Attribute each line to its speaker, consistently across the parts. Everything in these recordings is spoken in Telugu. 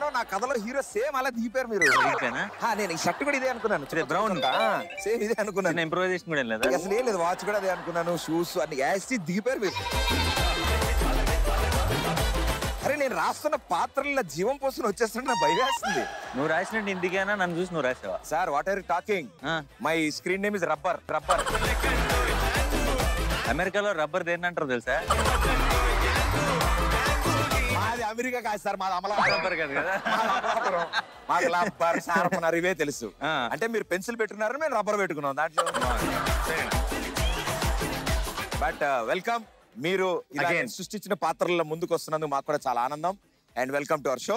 Speaker 1: అనుకున్నానో నా కథలో హీరో సేమ్ అలా దిగిపోయారు మీరు. నేను ఈ షర్ట్ కూడా ఇదే అనుకున్నాను, బ్రౌన్ సేమ్ ఇదే అనుకున్నాను.
Speaker 2: ఇంప్రూవైజేషన్ కూడా లేదు,
Speaker 1: అసలు ఏం లేదు, వాచ్ కూడా అదే అనుకున్నాను, షూస్ అన్ని యాస్టి దిగిపోయారు మీరు. అరే నేను రాస్తున్న పాత్రల జీవం పోసుకుని వచ్చేస్తుంటే నా భయం వేస్తుంది.
Speaker 2: నువ్వు రాసినట్టు ఇందుకేనా నన్ను చూసి నువ్వు రాసావా?
Speaker 1: Sir what are you talking? My screen name is rubber. Rubber
Speaker 2: అమెరికాలో రబ్బర్ దేన్ని అంటారు తెలుసా?
Speaker 1: మాది అమెరికా కాదు సార్, మాది అమలా
Speaker 2: రబ్బర్ కాదు కదా.
Speaker 1: మాకు రబ్బర్ షార్పనర్ ఇవే తెలుసు. అంటే మీరు పెన్సిల్ పెట్టుకున్నారు, మేము రబ్బర్ పెట్టుకున్నాం దాంట్లో. బట్ వెల్కమ్, మీరు సృష్టించిన పాత్రల ముందుకు వస్తున్నందుకు మాకు కూడా చాలా ఆనందం. And welcome to our show.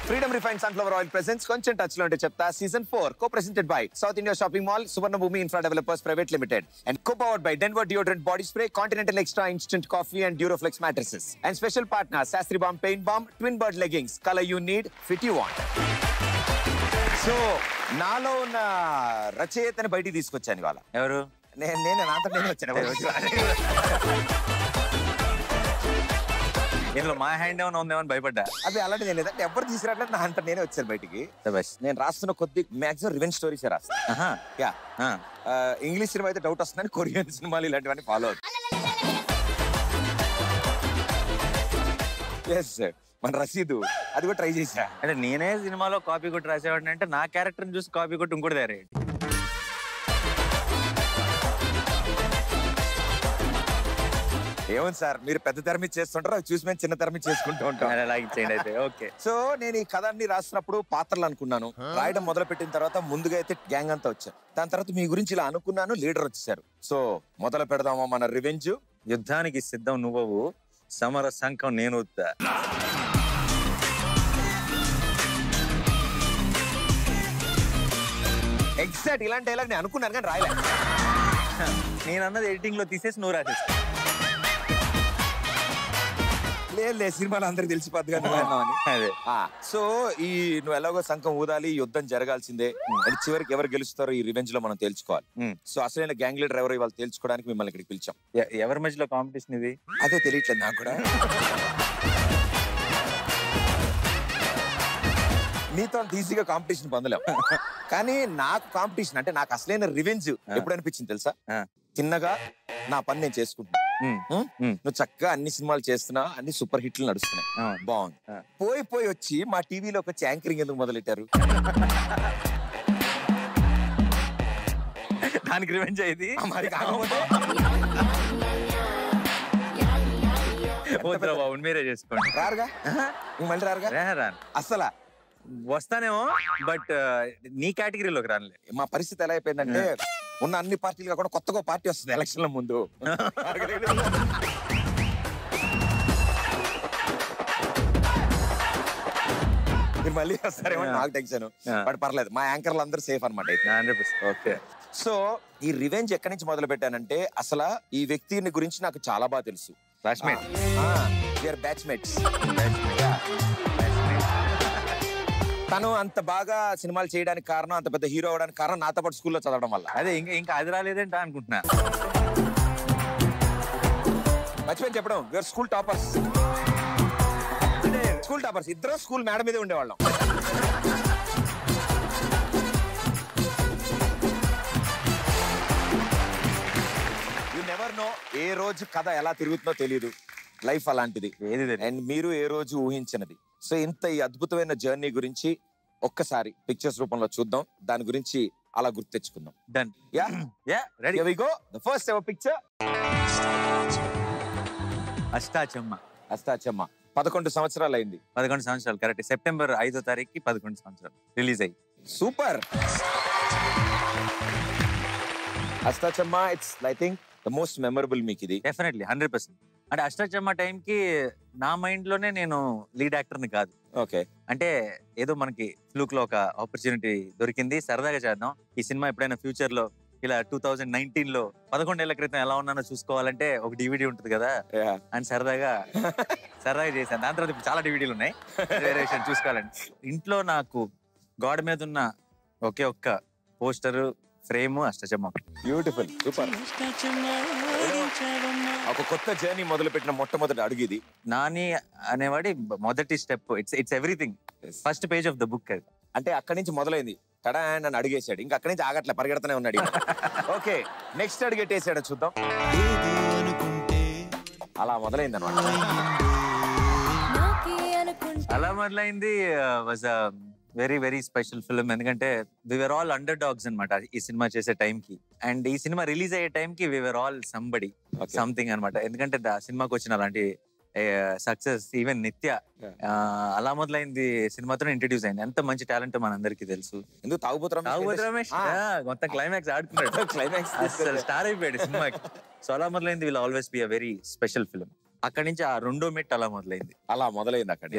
Speaker 1: Freedom refined sunflower oil presents కొంచెం టచ్ లో ఉంటే చెప్తా season 4 co-presented by South India Shopping Mall, Suvarna Bhumi Infra Developers Private Limited and co-powered by Denver Deodorant Body Spray, Continental Extra Instant Coffee and Duroflex Mattresses. And special partner Sastry Balm Paint Balm, Twin Bird Leggings, color you need, fit you want. So నాలో ఉన్న రచయితని బయటికి తీసుకొచ్చాను ఇవాళ.
Speaker 2: ఎవరు?
Speaker 1: నేనే వచ్చాను.
Speaker 2: ఇందులో మా హ్యాండ్ ఏమైనా ఉందేమని భయపడ్డా.
Speaker 1: అది అలాంటి నేను లేదంటే ఎవరు తీసుకురావట్లేదు, నా అంతా నేనే వచ్చాను బయటికి. నేను రాస్తున్న కొద్ది మ్యాక్సిమం రివెంజ్ స్టోరీస్ రాస్తాను. ఇంగ్లీష్ సినిమా అయితే డౌట్ వస్తుందని కొరియన్ సినిమాలు ఇలాంటివన్నీ ఫాలో అవుతాయి. ఎస్ మన రసీదు అది కూడా ట్రై చేశా.
Speaker 2: అంటే నేనే సినిమాలో కాపీ కొట్టి రాసేవాడిని అంటే నా క్యారెక్టర్ చూసి కాపీ కొట్టి ఇంకోటి దారే.
Speaker 1: ఏముంది సార్, మీరు పెద్ద తెర మీద చేస్తుంటారు, అవి చూసి మేము చిన్న తెర మీద చేసుకుంటూ ఉంటాం.
Speaker 2: ఓకే.
Speaker 1: సో నేను ఈ కథ అన్ని రాసినప్పుడు పాత్రలు అనుకున్నాను. రాయడం మొదలు పెట్టిన తర్వాత ముందుగా అయితే గ్యాంగ్ అంతా వచ్చారు. దాని తర్వాత మీ గురించి ఇలా అనుకున్నాను, లీడర్ వచ్చేసారు. సో మొదలు పెడదామా మన రివెంజ్?
Speaker 2: యుద్ధానికి సిద్ధం నువ్వు, సమర సంఘం నేను.
Speaker 1: ఎగ్జాక్ట్ ఇలాంటి డైలాగ్ నేను అనుకున్నాను కానీ రాయలే.
Speaker 2: నేను అన్నది ఎడిటింగ్ లో తీసేసి నువ్వు రాసేసి.
Speaker 1: లేదు సినిమాలో అందరికి తెలిసిపోద్ది కదా అదే. సో ఈ నువ్వు ఎలాగో సంఘం ఊదాలి, యుద్ధం జరగాల్సిందే. అది చివరికి ఎవరు గెలుస్తారో ఈ రివెంజ్ లో మనం తేల్చుకోవాలి. సో అసలైన గ్యాంగ్ లీడర్ ఎవరు ఇవాళ తేల్చుకోవడానికి మిమ్మల్ని ఇక్కడికి పిలిచాం.
Speaker 2: ఎవరి మధ్యలో కాంపిటీషన్ ఇది?
Speaker 1: అదే తెలియట్లేదు నాకు కూడా. నీతో అంత ఈజీగా కాంపిటీషన్ పొందలేం, కానీ నాకు కాంపిటీషన్ అంటే నాకు అసలైన రివెంజ్ ఎప్పుడు అనిపించింది తెలుసా? చిన్నగా నా పని నేను చేసుకుంటున్నా, నువ్వు చక్కగా అన్ని సినిమాలు చేస్తున్నా, అన్ని సూపర్ హిట్లు నడుస్తున్నాయి, బాగుంది. పోయి వచ్చి మా టీవీలోకి వచ్చి యాంకరింగ్ ఎందుకు మొదలెట్టారు?
Speaker 2: దానికి రివెంజ్ అయ్యింది
Speaker 1: మరి. కాకపోతే
Speaker 2: మీరే చేసుకోండి.
Speaker 1: రారుగా మళ్ళీ రారుగా అసలు
Speaker 2: వస్తానేమో, బట్ నీ కేటగిరీలోకి రానులే.
Speaker 1: మా పరిస్థితి ఎలా అయిపోయిందంటే ఉన్న అన్ని పార్టీలు కాకుండా కొత్తగా పార్టీ వస్తుంది ఎలక్షన్ల ముందు. మీరు మళ్ళీ వస్తారేమో నాకు టెన్షన్, బట్ పర్లేదు, మా యాంకర్లు అందరూ సేఫ్ అనమాట.
Speaker 2: ఓకే.
Speaker 1: సో ఈ రివెంజ్ ఎక్కడి నుంచి మొదలు పెట్టానంటే, అసలు ఈ వ్యక్తిని గురించి నాకు చాలా బాగా తెలుసు. బ్యాచ్మేట్స్. తను అంత బాగా సినిమాలు చేయడానికి కారణం, అంత పెద్ద హీరో అవడానికి కారణం నాతో పాటు స్కూల్లో చదవడం వల్ల.
Speaker 2: అదే ఇంకా అది రాలేదంట అనుకుంటున్నా.
Speaker 1: మర్చిపోయి చెప్పడం, we're school toppers. School toppers ఇద్దరు స్కూల్ మేడం మీదే ఉండేవాళ్ళం. యు నెవర్ నో, ఏ రోజు కథ ఎలా తిరుగుతుందో తెలియదు. లైఫ్ అలాంటిది. అండ్ మీరు ఏ రోజు ఊహించినది. సో ఇంత ఈ అద్భుతమైన జర్నీ గురించి ఒక్కసారి పిక్చర్స్ రూపంలో చూద్దాం, దాని గురించి అలా గుర్తు తెచ్చుకుందాం.
Speaker 2: Done.
Speaker 1: Ready? Here we go. The first ever picture.
Speaker 2: Ashtachamma.
Speaker 1: 11 సంవత్సరాలు అయింది.
Speaker 2: 11 సంవత్సరాలు కరెక్ట్. సెప్టెంబర్ 5వ తారీఖుకి 11 సంవత్సరాలు రిలీజ్ అయ్యి.
Speaker 1: Super. Ashtachamma it's I think the most memorable మీకు ఇది.
Speaker 2: డెఫినెట్లీ 100%. అంటే అష్టాచమ్మ టైంకి నా మైండ్ లోనే నేను లీడ్ యాక్టర్ని కాదు.
Speaker 1: ఓకే.
Speaker 2: అంటే ఏదో మనకి ఫ్లూక్ లో ఒక ఆపర్చునిటీ దొరికింది, సరదాగా చేద్దాం ఈ సినిమా, ఎప్పుడైనా ఫ్యూచర్ లో ఇలా 2019లో 11 ఏళ్ల క్రితం ఎలా ఉన్నానో చూసుకోవాలంటే ఒక డివిడీ ఉంటుంది కదా అని సరదాగా చేశాను. దాని తర్వాత చాలా డివిడీలు ఉన్నాయి, వేరే విషయం చూసుకోవాలండి. ఇంట్లో నాకు గోడ మీద ఉన్న ఒకే ఒక్క పోస్టరు, ప్రేమ అష్టచమ్మ.
Speaker 1: Beautiful, super. ఒక కొత్త జర్నీ మొదలు పెట్టిన మొట్టమొదటి అడుగు ఇది.
Speaker 2: నాని అనేవాడి మొదటి step. It's everything. First page of the book అది.
Speaker 1: అంటే అక్కడి నుంచి మొదలైంది. తడా నన్ను అడిగేశాడు, ఇంకా అక్కడి నుంచి ఆగట్లే, పరిగెడుతూనే ఉన్నాడు. ఓకే, నెక్స్ట్ అడిగెట్టేసాడు, చూద్దాం. అలా మొదలైంది అనమాట.
Speaker 2: అలా మొదలైంది. Was a very very special film. ఎందుకంటే వివర్ ఆల్ అండర్ డాగ్స్ అనమాట ఈ సినిమా చేసే టైంకి. అండ్ ఈ సినిమా రిలీజ్ అయ్యే టైంకి వివర్ ఆల్ సంబడి సంథింగ్ అనమాట. ఎందుకంటే సినిమాకి వచ్చిన అలాంటి సక్సెస్, ఈవెన్ నిత్య అలా మొదలైంది సినిమాతో ఇంట్రడ్యూస్ అయింది. ఎంత మంచి టాలెంట్ మనందరికీ తెలుసు.
Speaker 1: ఎందుకు తాగుబోతు రమేష్
Speaker 2: మొత్తం క్లైమాక్స్ ఆడుకున్నాడు.
Speaker 1: క్లైమాక్స్
Speaker 2: స్టార్ అయిపోయాడు సినిమాకి. సో అలా మొదలైంది will always be a very special film. అక్కడి నుంచి ఆ రెండో మెట్ అలా మొదలైంది అక్కడ.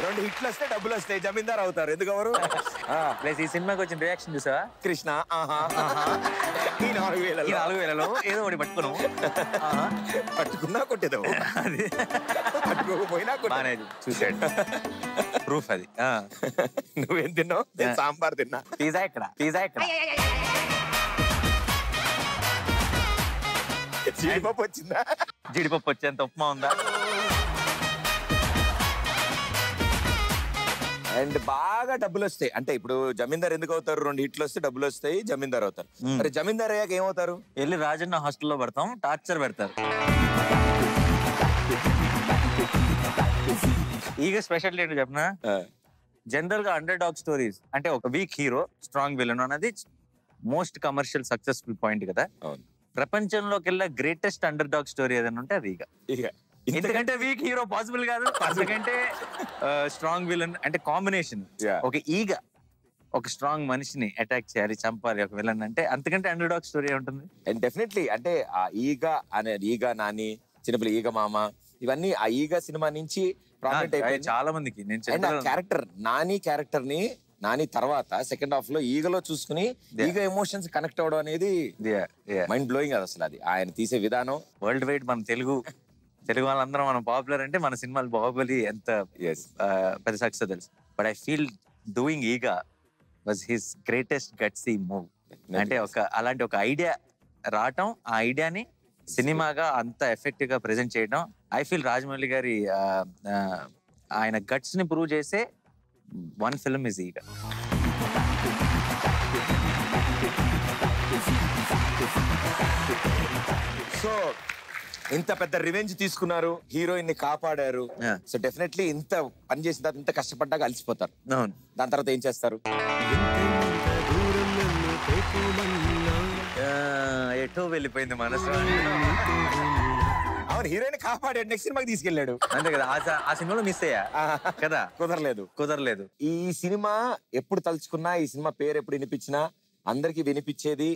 Speaker 2: 2 హిట్లు వస్తే డబ్బులు వస్తాయి, జమీందార్ అవుతారు. ఎందుకు ఎవరు? ప్లస్ ఈ సినిమాకి వచ్చిన రియాక్షన్ చూసావా? కృష్ణ 4,000లో ఏదో ఒకటి పట్టుకున్నావు. పట్టుకున్నా కొట్టేదో, పట్టుకోకపోయినా కొట్టేది. చూసాడు, ప్రూఫ్ అది. నువ్వేం తిన్నావు? సాంబార్ తిన్నా. పిజ్జా ఎక్కడ? జీడిపప్పు వచ్చిందా? జీడిపప్పు వచ్చేంత ఉప్మా ఉందా? అండ్ బాగా డబ్బులు వస్తాయి. అంటే ఇప్పుడు జమీందార్ ఎందుకు అవుతారు? 2 హిట్లు వస్తే డబ్బులు వస్తాయి, జమీందార్ అవుతారు. మరి జమీందార్ అయ్యాక ఏమవుతారు? వెళ్ళి రాజన్న హాస్టల్లో పడతాం, టార్చర్ పెడతారు. ఈగ స్పెషాలిటీ ఏంటో చెప్పనా? జనరల్ గా అండర్ డాగ్ స్టోరీస్ అంటే ఒక వీక్ హీరో, స్ట్రాంగ్ విలన్ అన్నది మోస్ట్ కమర్షియల్ సక్సెస్ఫుల్ పాయింట్ కదా. ప్రపంచంలోకి వెళ్ళే గ్రేటెస్ట్ అండర్ డాగ్ స్టోరీ ఏదైనా ఉంటే అది ఈగ. ఎందుకంటే వీక్ హీరో పాసిబుల్ కాదు, ఎందుకంటే స్ట్రాంగ్ విలన్ అంటే కాంబినేషన్. ఒక ఈగ ఒక స్ట్రాంగ్ మనిషిని అటాక్ చేయాలి, చంపాలి ఒక విలన్ అంటే, అంతకంటే అండర్ డాగ్ స్టోరీ ఉంటుంది. అండ్ డెఫినెట్లీ అంటే ఆ ఈగ అనేది, ఈగ నాని, చిన్నపిల్ల ఈగ మామ, ఇవన్నీ ఆ ఈగ సినిమా నుంచి ప్రాఫిట్ అయిపోయింది చాలా మందికి. నేను క్యారెక్టర్ నాని క్యారెక్టర్ ని నాని తర్వాత సెకండ్ హాఫ్ లో ఈగలో చూసుకుని ఈగ ఎమోషన్స్ కనెక్ట్ అవడం అనేది మైండ్ బ్లోయింగ్ అది అసలు. అది ఆయన తీసే విధానం వరల్డ్ వైడ్ మన తెలుగు వాళ్ళందరం మనం పాపులర్ అంటే మన సినిమాలు బాహుబలి ఎంత పెద్ద సక్సెస్ తెలుసు. బట్ ఐ ఫీల్ డూయింగ్ ఈగ was his greatest gutsy move. అంటే అలాంటి ఒక ఐడియా రావటం, ఆ ఐడియాని సినిమాగా అంత ఎఫెక్టివ్ గా ప్రెజెంట్ చేయడం, ఐ ఫీల్ రాజమౌళి గారి ఆయన గట్స్ ని ప్రూవ్ చేసే వన్ ఫిల్మ్ ఇస్ ఈగ. సో ఇంత పెద్ద రివెంజ్ తీసుకున్నారు, హీరోయిన్ ని కాపాడారు. సో డెఫినెట్లీ ఇంత పని చేసిన తర్వాత, ఇంత కష్టపడ్డాక అలసిపోతారు. దాని తర్వాత ఏం చేస్తారు? ఎటో వెళ్ళిపోయింది మనసు. అవును, హీరోయిన్ కాపాడాడు, నెక్స్ట్ సినిమాకి తీసుకెళ్లాడు అంతే కదా. ఆ సినిమాలో మిస్ అయ్యా కదా, కుదరలేదు. ఈ సినిమా ఎప్పుడు తలుచుకున్నా, ఈ సినిమా పేరు ఎప్పుడు వినిపించినా అందరికి వినిపించేది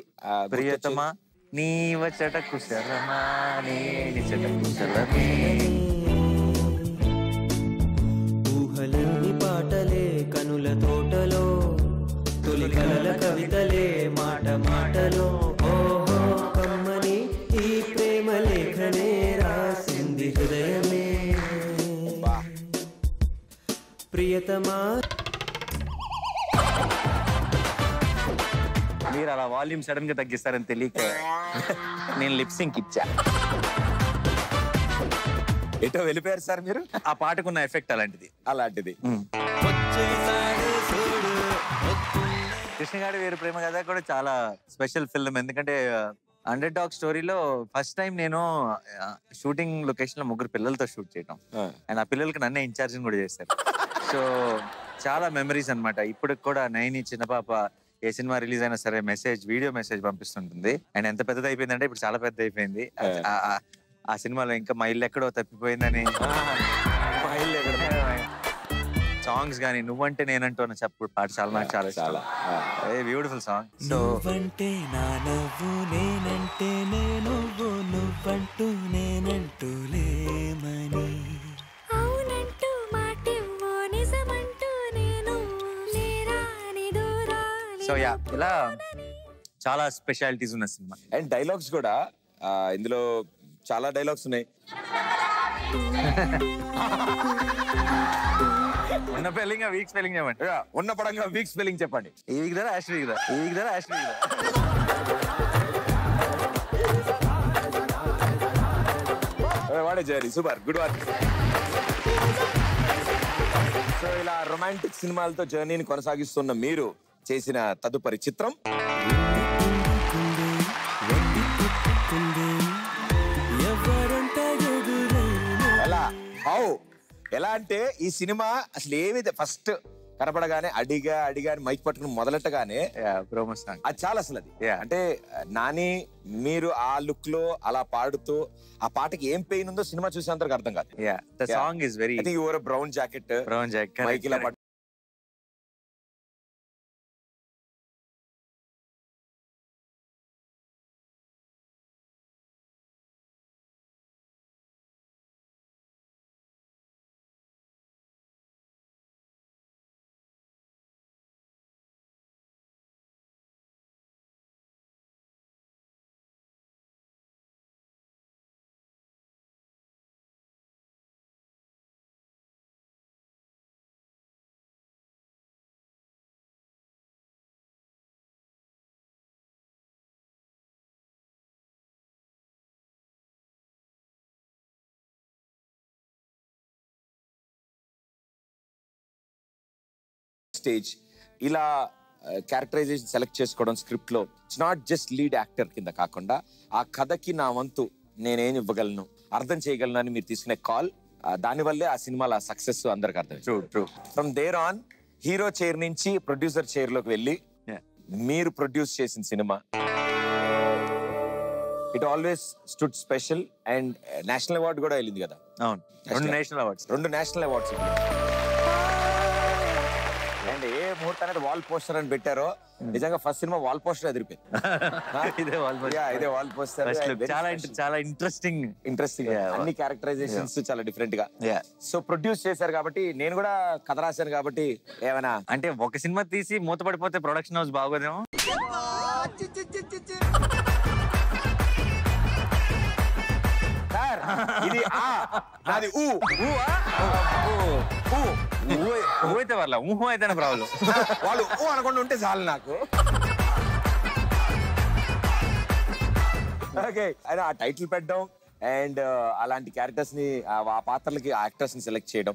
Speaker 2: ప్రియతమా నీ వచ్చట కుశలమా, నీ నిచ్చట కుశలమే. ఊహలన్నీ పాటలే కనుల తోటలో, తొలి కలల కవితలే మాట మాటలో. ఓహో కమ్మని ఈ ప్రేమ లేఖనే రాసింది హృదయమే. ప్రియతమా. మీరు అలా వాల్యూమ్ సడన్ గా తగ్గిస్తారని తెలియక నేను లిప్సింక్ ఇచ్చా. ఎటో వెళ్ళిపోయారు సార్ మీరు. ఆ పాటకున్న ఎఫెక్ట్ అలాంటిది. కృష్ణ గారి వీర ప్రేమ కథ కూడా చాలా స్పెషల్ ఫిల్మ్. ఎందుకంటే అండర్ డాగ్ స్టోరీలో ఫస్ట్ టైం నేను షూటింగ్ లొకేషన్ లో 3 పిల్లలతో షూట్ చేయడం, అండ్ ఆ పిల్లలకి నన్నే ఇన్ఛార్జ్ కూడా చేశారు. సో చాలా మెమరీస్ అనమాట. ఇప్పటికి కూడా నైని చిన్న పాప ఏ సినిమా రిలీజ్ అయినా సరే వీడియో మెసేజ్ పంపిస్తుంటుంది. అండ్ ఎంత పెద్దది అయిపోయిందంటే ఇప్పుడు చాలా పెద్ద అయిపోయింది. ఆ సినిమాలో ఇంకా మా ఇల్లు ఎక్కడో తప్పిపోయిందని సాంగ్స్ గానీ, నువ్వంటే నేనంటూ అన్న చెప్పు పాట నాకు చాలా బ్యూటిఫుల్ సాంగ్. సో నేనంటే నువ్వు, నువ్వంటూ నేనంటూ లేమని. సో ఇలా చాలా స్పెషాలిటీస్ ఉన్న సినిమా. అండ్ డైలాగ్స్ కూడా ఇందులో చాలా డైలాగ్స్ ఉన్నాయి. ఉన్న స్పెల్లింగ్ వీక్ స్పెల్లింగ్ చెప్పండి.
Speaker 1: ఉన్న పడంగా వీక్ స్పెల్లింగ్ చెప్పండి.
Speaker 2: ఈ వీక్ దా లాస్ట్ వీక్ దా? ఈ వీక్ దా లాస్ట్ వీక్ దా?
Speaker 1: వాడే journey super good work. So ఇలా రొమాంటిక్ సినిమాలతో జర్నీని కొనసాగిస్తున్న మీరు చేసిన తదుపరి చిత్రం ఎలా అంటే ఈ సినిమా అసలు ఏమి ఫస్ట్ కనపడగానే అడిగా మైక్ పట్టుకుని మొదలెట్టగానే అది చాలా అసలు అది అంటే నాని మీరు ఆ లుక్ లో అలా పాడుతూ ఆ పాటకి ఏం పెయిన్ ఉందో సినిమా చూసేంతకు అర్థం కాదు.
Speaker 2: Song is very
Speaker 1: brown jacket mic ఇలా స్టేజ్ ఇలా క్యారెక్టరైజేషన్ సెలెక్ట్ చేసుకోవడం స్క్రిప్ట్ లో it's not just lead actor కింద కాకుండా ఆ కథకి నా వంతు నేనేం ఇవ్వగలను అర్థం చేయగలను అని మీరు తీసుకునే కాల్ దానివల్లే ఆ సినిమాల సక్సెస్ అందరికి అర్థం. From there on hero chair నుంచి ప్రొడ్యూసర్ చైర్ లోకి వెళ్ళి మీరు ప్రొడ్యూస్ చేసిన cinema it always stood special and national award కూడా వెళ్ళింది కదా.
Speaker 2: అవును, 2 నేషనల్ అవార్డ్స్.
Speaker 1: అండ్ ఏ ముహూర్తానికి వాల్ పోస్టర్ అని పెట్టారో నిజంగా ఫస్ట్ సినిమా వాల్ పోస్టర్ ఎదిరిపోయింది. ఇదే వాల్ పోస్టర్
Speaker 2: చాలా ఇంట్రెస్టింగ్
Speaker 1: అన్ని క్యారెక్టరైజేషన్స్ చాలా డిఫరెంట్ గా. సో ప్రొడ్యూస్ చేశారు కాబట్టి నేను కూడా కథ రాశాను కాబట్టి ఏమైనా
Speaker 2: అంటే ఒక సినిమా తీసి మూతపడిపోతే ప్రొడక్షన్ హౌస్ బాగోదేమో.
Speaker 1: సార్ ఇది నాది
Speaker 2: అయితే వాళ్ళ ఊహో అయితేనే ప్రాబ్లం.
Speaker 1: వాళ్ళు అనకుండా ఉంటే చాలు నాకు. ఓకే అయినా ఆ టైటిల్ పెట్టడం అండ్ అలాంటి క్యారెక్టర్స్ ని ఆ పాత్రలకి యాక్టర్స్ ని సెలెక్ట్ చేయడం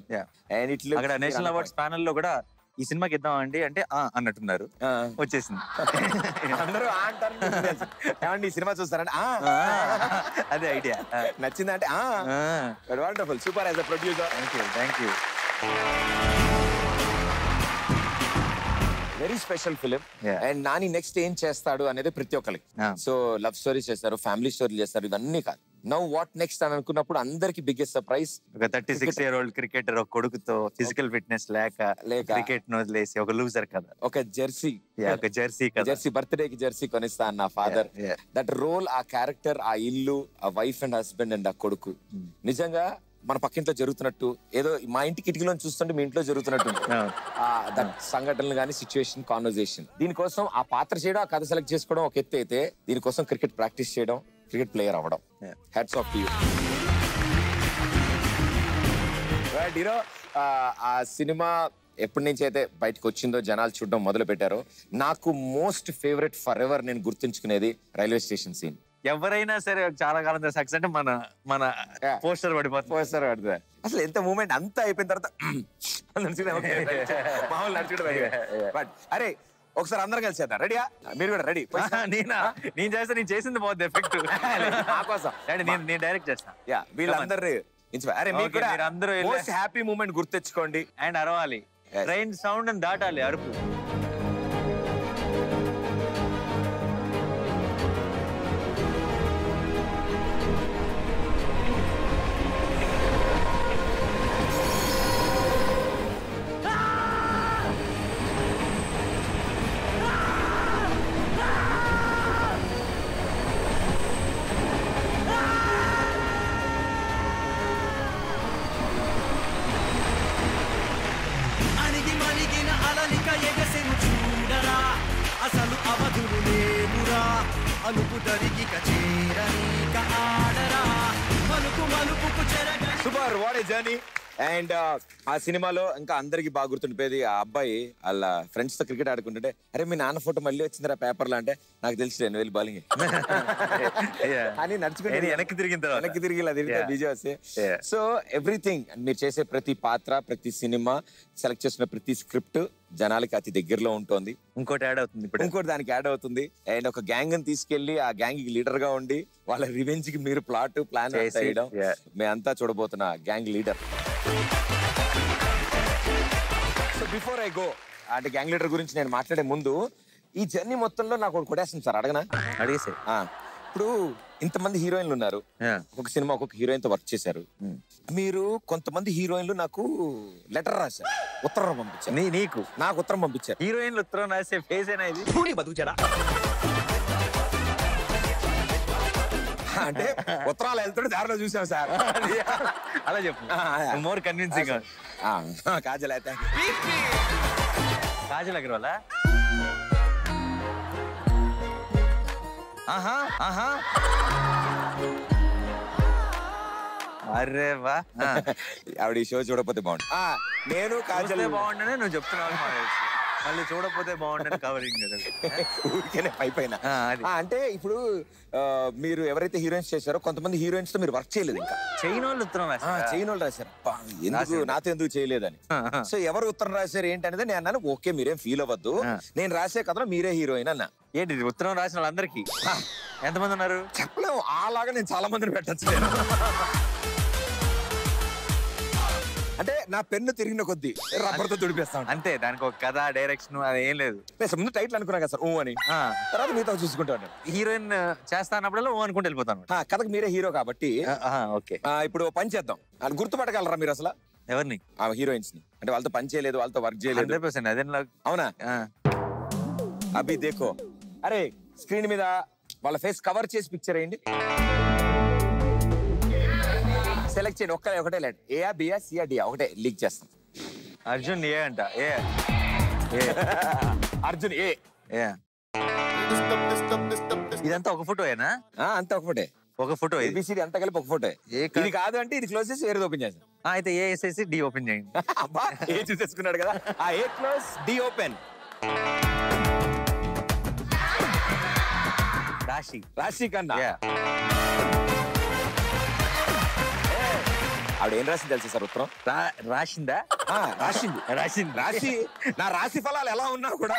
Speaker 1: అండ్ ఇట్లా
Speaker 2: అక్కడ నేషనల్ అవార్డ్స్ ప్యానల్ లో కూడా ఈ సినిమాకి ఇద్దామండి అంటే అన్నట్టున్నారు, వచ్చేసింది.
Speaker 1: అందరూ అంటారు ఈ సినిమా చూస్తారంటే
Speaker 2: అదే ఐడియా
Speaker 1: నచ్చిందంటే wonderful super as a producer.
Speaker 2: Thank you.
Speaker 1: Very special film and Nani next ఏం చేస్తాడు అనేది ప్రతి ఒక్కరికి. సో లవ్ స్టోరీస్ చేస్తారు, ఫ్యామిలీ స్టోరీ చేస్తారు, ఇవన్నీ కాదు. నౌ వాట్ నెక్స్ట్ అని అనుకున్నప్పుడు అందరికి బిగ్గెస్ట్ సర్ప్రైజ్
Speaker 2: ఒక 36-year-old క్రికెటర్ ఒక కొడుకుతో ఫిజికల్ ఫిట్నెస్ లేక క్రికెట్ వదిలేసి ఒక లూజర్ కదా ఒక జెర్సీ
Speaker 1: బర్త్డేకి జెర్సీ కొనిస్తా అన్న ఫాదర్. దట్ రోల్ ఆ క్యారెక్టర్ ఆ ఇల్లు ఆ వైఫ్ అండ్ హస్బెండ్ అండ్ ఆ కొడుకు నిజంగా మన పక్కింట్లో జరుగుతున్నట్టు ఏదో మా ఇంటి కిటికీలో చూస్తుంటే మీ ఇంట్లో జరుగుతున్నట్టు సంఘటనలు కానీ సిచ్యువేషన్ కాన్వర్జేషన్. దీనికోసం ఆ పాత్ర చేయడం ఆ కథ సెలెక్ట్ చేసుకోవడం ఒక ఎత్తు అయితే దీనికోసం క్రికెట్ ప్రాక్టీస్ చేయడం క్రికెట్ ప్లేయర్ అవ్వడం hats off to you. Right hero ఆ సినిమా ఎప్పటి నుంచి అయితే బయటకు వచ్చిందో జనాలు చూడడం మొదలు పెట్టారో నాకు మోస్ట్ ఫేవరెట్ ఫర్ ఎవర్ నేను గుర్తుంచుకునేది రైల్వే స్టేషన్ సీన్.
Speaker 2: ఎవరైనా సరే చాలా కాలం సక్సెస్ అంటే మన పోస్టర్ పడిపోతుంది.
Speaker 1: అసలు ఎంత మూమెంట్ అంతా అయిపోయిన తర్వాత మామూలు నడుచుకుంటే బట్ అరే ఒకసారి అందరం కలిసి చేద్దాం. రెడీయా? మీరు కూడా రెడీ?
Speaker 2: నేను చేస్తే నేను చేసింది బాగుంది ఎఫెక్ట్
Speaker 1: నాకోసం
Speaker 2: నేను డైరెక్ట్ చేస్తాను.
Speaker 1: వీళ్ళందరూ అరే మీకు కూడా అందరూ హ్యాపీ మూమెంట్ గుర్తెచ్చుకోండి
Speaker 2: అండ్ అరవాలి. ట్రైన్ సౌండ్ అని దాటాలి అరుపు.
Speaker 1: Super what a journey and ఆ సినిమాలో ఇంకా అందరికి బాగా గుర్తుండిపోయేది ఆ అబ్బాయి వాళ్ళ ఫ్రెండ్స్ తో క్రికెట్ ఆడుకుంటుంటే అరే మీ నాన్న ఫోటో మళ్ళీ వచ్చిందిరా పేపర్ లో అంటే నాకు తెలిసి 2,000 బౌలింగ్ అని నడుచుకుంటే
Speaker 2: వెనక్కి తిరిగి
Speaker 1: బీజే వస్తే. సో ఎవ్రీథింగ్ మీరు చేసే ప్రతి పాత్ర, ప్రతి సినిమా, సెలెక్ట్ చేసిన ప్రతి స్క్రిప్ట్ జనాలకి అతి దగ్గరలో ఉంటుంది.
Speaker 2: ఇంకోటి యాడ్ అవుతుంది ఇప్పుడు,
Speaker 1: ఇంకోటి దానికి యాడ్ అవుతుంది. అండ్ ఒక గ్యాంగ్ ని తీసుకెళ్లి ఆ గ్యాంగ్ కి లీడర్ గా ఉండి వాళ్ళ రివెంజ్ కి మీరు ప్లాన్ చేయడం మేమంతా చూడబోతున్న gang leader. So before I go అంటే గ్యాంగ్ లీడర్ గురించి నేను మాట్లాడే ముందు ఈ జర్నీ మొత్తంలో నాకు ఒకటి కొట్టేస్తుంది సార్.
Speaker 2: అడిగేసే.
Speaker 1: ఇప్పుడు ఇంతమంది హీరోయిన్లు ఉన్నారు, ఒక్కొక్క సినిమా ఒక్కొక్క హీరోయిన్ తో వర్క్ చేశారు. మీరు కొంతమంది హీరోయిన్లు నాకు లెటర్ రాశారు, ఉత్తరం పంపించారు. నాకు ఉత్తరం పంపించారు.
Speaker 2: హీరోయిన్లు ఉత్తరం రాసే ఫేజ్ అయినా ఇది బతుకుచారా
Speaker 1: అంటే ఉత్తరాలు వెళ్తుంటే దారిలో చూసాం సార్.
Speaker 2: అలా చెప్పు, మోర్ కన్విన్సింగ్.
Speaker 1: కాజల్ అయితే
Speaker 2: కాజల్ అగర్వాలా? అరే వా,
Speaker 1: ఆవిడ ఈ షో చూడకపోతే బాగుండు. నేను కాజల్
Speaker 2: బాగుండనే నువ్వు చెప్తున్నావు, మళ్ళీ చూడకపోతే బాగుండని కవరింగ్
Speaker 1: ఊరికేనే పైన. అంటే ఇప్పుడు మీరు ఎవరైతే హీరోయిన్స్ చేశారో కొంతమంది హీరోయిన్స్ తో మీరు వర్క్ చేయలేదు, ఇంకా
Speaker 2: చైనా వాళ్ళు ఉత్తరం
Speaker 1: రాశారు. ఎందుకు నాతో ఎందుకు చేయలేదని. సో ఎవరు ఉత్తరం రాశారు ఏంటి అనేది నేను అన్నాను, ఓకే మీరేం ఫీల్ అవ్వద్దు, నేను రాసే కథలో మీరే హీరోయిన్ అన్న.
Speaker 2: ఏంటి ఉత్తరం రాసిన వాళ్ళందరికీ ఎంతమంది ఉన్నారు
Speaker 1: చెప్పలేము, అలాగా నేను చాలా మందిని పెట్టచ్చు. అంటే నా పెన్ను తిరిగిన కొద్దీ రబ్బర్తో తుడిపేస్తాను
Speaker 2: అంతే. దానికి ఒక కథ, డైరెక్షన్ అది ఏం లేదు.
Speaker 1: ముందు టైటిల్ అనుకున్నా కదా సార్, అని తర్వాత మీతో చూసుకుంటాను.
Speaker 2: హీరోయిన్ చేస్తా అన్నప్పుడల్లా అనుకుంటూ వెళ్ళిపోతాను.
Speaker 1: కథకు మీరే హీరో కాబట్టి
Speaker 2: ఓకే.
Speaker 1: ఇప్పుడు పని చేద్దాం. అది గుర్తుపట్టగలరా మీరు అసలు
Speaker 2: ఎవరిని?
Speaker 1: ఆ హీరోయిన్స్ ని. అంటే వాళ్ళతో పని చేయలేదు, వాళ్ళతో వర్క్ చేయలేదు.
Speaker 2: 100% అదే. అవునా?
Speaker 1: అభి దేఖో. అరే స్క్రీన్ మీద వాళ్ళ ఫేస్ కవర్ చేసి పిక్చర్ అయ్యండి. సెలెక్ట్ చేయండి, ఒకటే లెట్. ఏయా బియా సియా డియా ఒకటే లీక్ చేస్తాం.
Speaker 2: అర్జున్ ఏ అంట. ఏ
Speaker 1: అర్జున్ ఏ.
Speaker 2: ఇదంతా ఒక ఫోటోయేనా?
Speaker 1: అంతా ఒక ఫోటో.
Speaker 2: ఒక ఫోటో
Speaker 1: ఏబిసిడి అంతా కలిపి ఒక ఫోటో. ఇది కాదు అంటే ఇది క్లోజ్ చేసి వేరేది ఓపెన్ చేస్తాం.
Speaker 2: అయితే ఏ వేసేసి డి ఓపెన్ చేయండి.
Speaker 1: అబ్బా ఏ చూసేసుకున్నాడు కదా. ఆ ఏ క్లోజ్, డి ఓపెన్. రాశి కన్నా ఆవిడ ఏం రాసింది తెలుసు సార్ ఉత్తరం?
Speaker 2: రాసిందా?
Speaker 1: రాసి నా రాశి ఫలాలు ఎలా ఉన్నా కూడా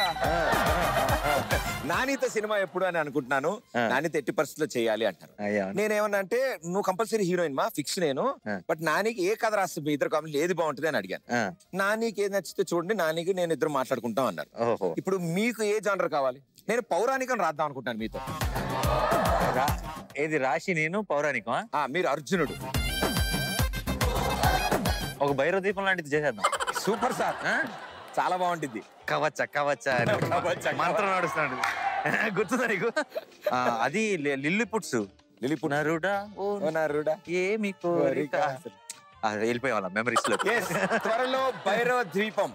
Speaker 1: నానితో సినిమా ఎప్పుడు అని అనుకుంటున్నాను. నానితో ఎట్టి పరిస్థితుల్లో చేయాలి అంటారు. నేనేమన్నా అంటే నువ్వు కంపల్సరీ హీరోయిన్ మా ఫిక్స్ నేను, బట్ నానికి ఏ కథ రాస్తే మీ ఇద్దరు కావాలి ఏది బాగుంటుంది అని అడిగాను. నానికి ఏది నచ్చితే చూడండి, నానికి నేను ఇద్దరు మాట్లాడుకుంటాం అన్నారు. ఇప్పుడు మీకు ఏ జానర్ కావాలి? నేను పౌరాణికం రాద్దాం అనుకుంటాను మీతో.
Speaker 2: ఏది రాశి? నేను పౌరాణికం.
Speaker 1: మీరు అర్జునుడు.
Speaker 2: ఒక భైరవ దీపం లాంటిది చేసేద్దాం.
Speaker 1: సూపర్ సార్, చాలా బాగుంటుంది.
Speaker 2: కవచ్చ మంత్రం నడుస్తున్నాడు, గుర్తుందా నీకు? అది లిల్లిపుట్స్.
Speaker 1: నరుడా
Speaker 2: ఏమి కోరిక. వెళ్ళిపోయే వాళ్ళ మెమరీస్ లో.
Speaker 1: త్వరలో భైరవ ద్వీపం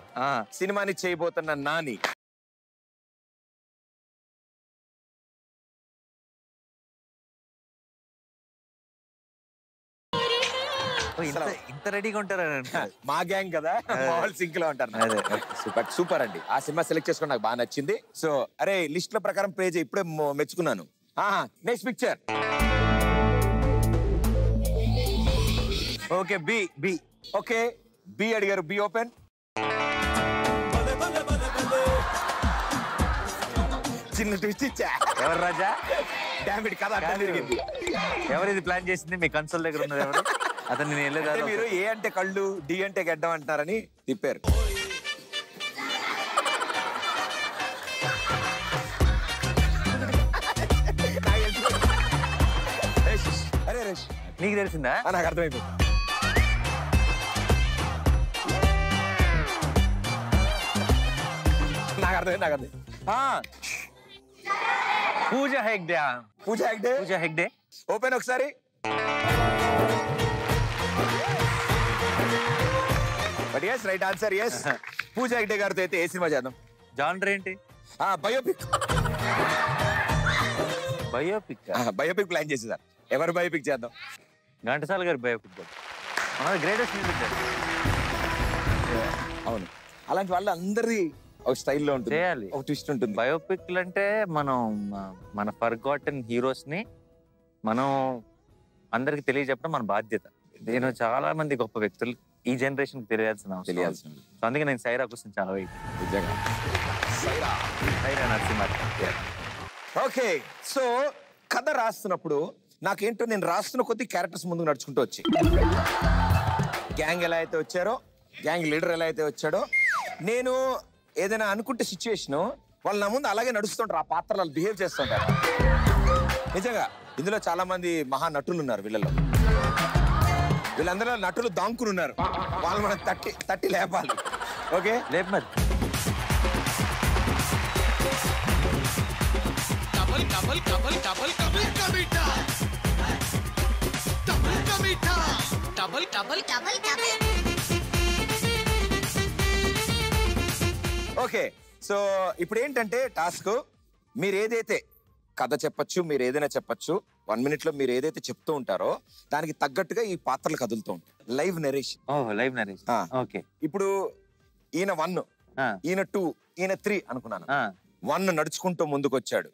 Speaker 1: సినిమాని చేయబోతున్న నాని.
Speaker 2: ఇంత రెడీగా ఉంటారా?
Speaker 1: మా గ్యాంగ్ కదా, మామూలు సింక్ లో ఉంటారు. సూపర్ అండి. ఆ సినిమా సెలెక్ట్ చేసుకుని నాకు బాగా నచ్చింది. సో అరే లిస్ట్ లో ప్రకారం ప్లే చేయి, ఇప్పుడే మెచ్చుకున్నాను. Next picture. Okay B. Okay B అడిగారు, బి ఓపెన్. చిన్న ట్విస్ట్ ఇచ్చా.
Speaker 2: ఎవరు రాజా?
Speaker 1: డామిడ్ కథ అర్థం జరిగింది.
Speaker 2: ఎవరిది ప్లాన్ చేసింది? మీ కన్సోల్ దగ్గర ఉన్నది ఎవరు? అతను నేను వెళ్ళేదా?
Speaker 1: మీరు ఏ అంటే కళ్ళు, డి అంటే గడ్డం అంటున్నారని తిప్పారు. అరే రేష్
Speaker 2: నీకు తెలిసిందా?
Speaker 1: నాకు అర్థమైపోయింది. నాకు అర్థమైంది.
Speaker 2: పూజా హెగ్డే.
Speaker 1: ఓపెన్ ఒకసారి. But yes, right answer. yes. Pooja Hegde గారితో అయితే ఏ సినిమా చేద్దాం?
Speaker 2: జానర్ ఏంటి?
Speaker 1: బయోపిక్.
Speaker 2: బయోపిక్
Speaker 1: ప్లాన్ చేసేదాం. ఎవరు బయోపిక్ చేద్దాం?
Speaker 2: ఘంటసాల గారి బయోపిక్. Greatest music.
Speaker 1: అవును, అలాంటి వాళ్ళు అందరి ఒక స్టైల్లో ఉంటుంది,
Speaker 2: చేయాలి.
Speaker 1: ఒక ట్విస్ట్ ఉంటుంది.
Speaker 2: బయోపిక్లు అంటే మనం మన ఫర్గాటన్ హీరోస్ ని మనం అందరికి తెలియజెప్పడం మన బాధ్యత. నేను చాలా మంది గొప్ప వ్యక్తులు ఈ జనరేషన్ కి తెలియాల్సిన. అందుకే నేను సైరా కోసం చాలా వెయిట్.
Speaker 1: నిజంగా
Speaker 2: సైరా నరసింహ.
Speaker 1: ఓకే, సో కథ రాస్తున్నప్పుడు నాకేంటో నేను రాస్తున్న కొద్ది క్యారెక్టర్స్ ముందుకు నడుచుకుంటూ వచ్చి, గ్యాంగ్ ఎలా అయితే వచ్చారో, గ్యాంగ్ లీడర్ ఎలా అయితే వచ్చాడో, నేను ఏదైనా అనుకుంటే సిచ్యువేషన్ వాళ్ళు నా ముందు అలాగే నడుస్తుంటారు, ఆ పాత్రలు వాళ్ళు బిహేవ్ చేస్తుంటారు. నిజంగా ఇందులో చాలా మంది మహా నటులు ఉన్నారు. వీళ్ళందరూ నటులు దాంకుని ఉన్నారు, వాళ్ళు మనం తట్టి లేపాలి. ఓకే,
Speaker 2: లేపు మరి.
Speaker 1: ఓకే, సో ఇప్పుడు ఏంటంటే టాస్క్, మీరు ఏదైతే కథ చెప్పచ్చు, మీరు ఏదైనా చెప్పచ్చు, 1 minute లో మీరు ఏదైతే చెప్తూ ఉంటారో దానికి తగ్గట్టుగా ఈ పాత్రలు కదులుతూ ఉంటాయి. Live narration.
Speaker 2: Live narration. Okay,
Speaker 1: ఇప్పుడు ఈయన 1, ఈయన 2, ఈయన 3 అనుకున్నాను. 1 నడుచుకుంటూ ముందుకు వచ్చాడు,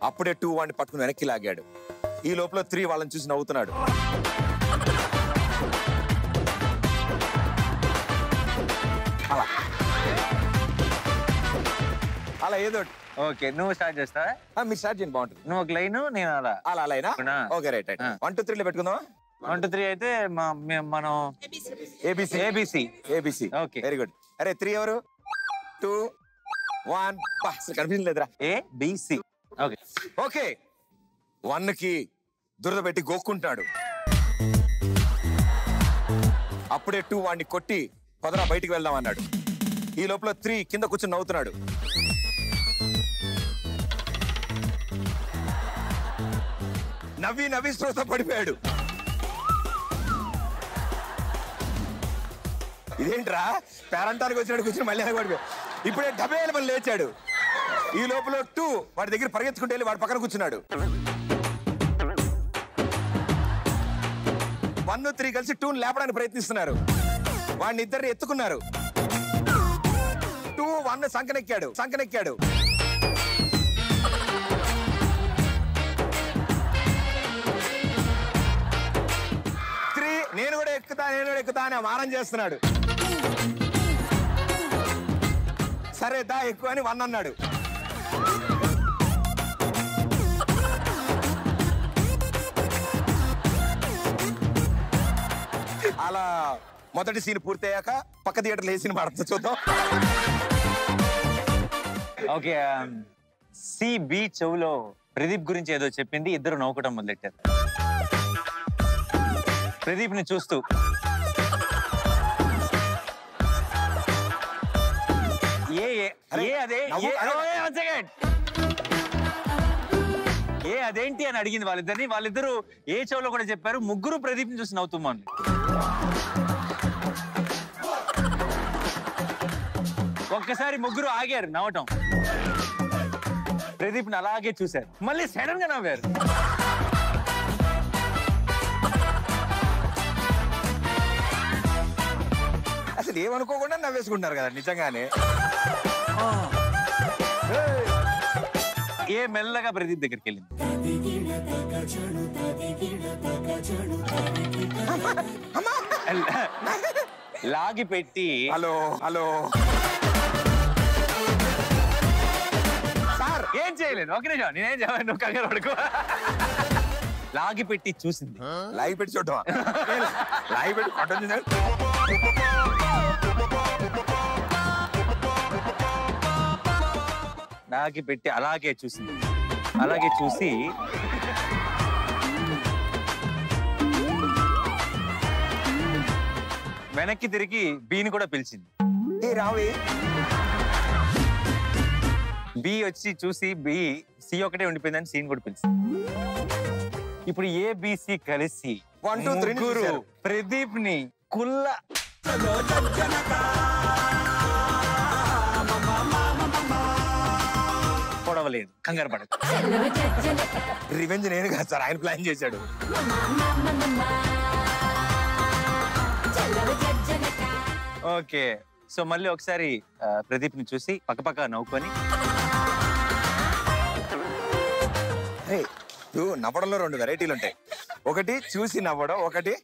Speaker 1: అప్పుడే 2 వాడిని పట్టుకుని వెనక్కి లాగాడు. ఈ లోపల 3 వాళ్ళని చూసి నవ్వుతున్నాడు. అలా అలా ఏదో.
Speaker 2: ఓకే, నువ్వు స్టార్ట్ చేస్తావా?
Speaker 1: మీరు స్టార్ట్ చేయండి, బాగుంటుంది.
Speaker 2: నువ్వు ఒక లైన్, నేను అలా
Speaker 1: అయినా. Okay, right. 1 2 3 లో పెట్టుకుందాం.
Speaker 2: 1 2 3 అయితే మనం
Speaker 1: ఏబిసి. Okay, very good. అరే 3 ఎవరు? 2 1. అసలు కన్ఫ్యూజన్ లేదురా.
Speaker 2: ఏబిసి. ఓకే
Speaker 1: ఓకే, 1 కి దురద పెట్టి గోక్కుంటాడు, అప్పుడే 2 వాడిని కొట్టి పదరా బయటికి వెళ్దాం అన్నాడు. ఈ లోపల 3 కింద కూర్చొని నవ్వుతున్నాడు. నవ్వి శ్రోత పడిపోయాడు. ఇదేంట్రా, పేరంటానికి వచ్చినాడు కూర్చొని మళ్ళీ పడిపోయాడు. ఇప్పుడే డబేలు మళ్ళీ లేచాడు. ఈ లోపల 2 వాడి దగ్గర పరిగెత్తుకుంటే వెళ్ళి వాడి పక్కన కూర్చున్నాడు. 1 3 కలిసి 2 లేపడానికి ప్రయత్నిస్తున్నారు. వాడిని ఇద్దరిని ఎత్తుకున్నారు. 2 1 సంకనెక్కాడు. 3 నేను కూడా ఎక్కుతా అని మారం చేస్తున్నాడు. సరే దా ఎక్కువ అని 1 అన్నాడు. అలా మొదటి సీన్ పూర్తయ్యాక పక్క థియేటర్లో ఏ సినిమా ఆడుతుందో చూద్దాం.
Speaker 2: ఓకే, సిబి చెవులో ప్రదీప్ గురించి ఏదో చెప్పింది, ఇద్దరు నవ్వుకోవడం మొదలెట్టారు. ప్రదీప్ ని చూస్తూ అదేంటి అని అడిగింది వాళ్ళిద్దరిని. వాళ్ళిద్దరు ఏ చెవులో కూడా చెప్పారు. ముగ్గురు ప్రదీప్ ని చూసి నవ్వుతున్నాను. ఒక్కసారి ముగ్గురు ఆగారు నవ్వటం. ప్రదీప్ ని అలాగే చూశారు, మళ్ళీ సడన్ గా నవ్వారు.
Speaker 1: అసలు ఏమనుకోకుండా నవ్వేసుకుంటున్నారు కదా నిజంగానే.
Speaker 2: ఏ మెల్లగా ప్రదీప్ దగ్గరికి వెళ్ళింది. లాగి పెట్టి
Speaker 1: హలో
Speaker 2: సార్ ఏం చేయలేదు. ఒక నిమిషం, నేనేం చెప్పాను, నువ్వు కంగారు పడుకో. లాగి పెట్టి చూసింది.
Speaker 1: లాగి పెట్టి చూడటం, లాగి పెట్టి కొట్టండి.
Speaker 2: లాగి పెట్టి అలాగే చూసింది. అలాగే చూసి వెనక్కి తిరిగి బీని కూడా పిలిచింది.
Speaker 1: రావి
Speaker 2: బి వచ్చి చూసి బి సి ఒకటే ఉండిపోయిందని సీన్ కూడా పిలిచింది. ఇప్పుడు ఏబిసి కలిసి
Speaker 1: 1 2 3
Speaker 2: ముగ్గురు ప్రదీప్ ని కుల్ల పొడవలేదు. కంగారు పడదు.
Speaker 1: రివెంజ్ నేను కాదు సార్, ఆయన ప్లాన్ చేశాడు.
Speaker 2: ఓకే, సో మళ్ళీ ఒకసారి ప్రదీప్ ని చూసి పక్కపక్క నవ్వుకొని.
Speaker 1: నవ్వడంలో 2 వెరైటీలు ఉంటాయి. ఒకటి చూసి నవ్వడం, ఒకటి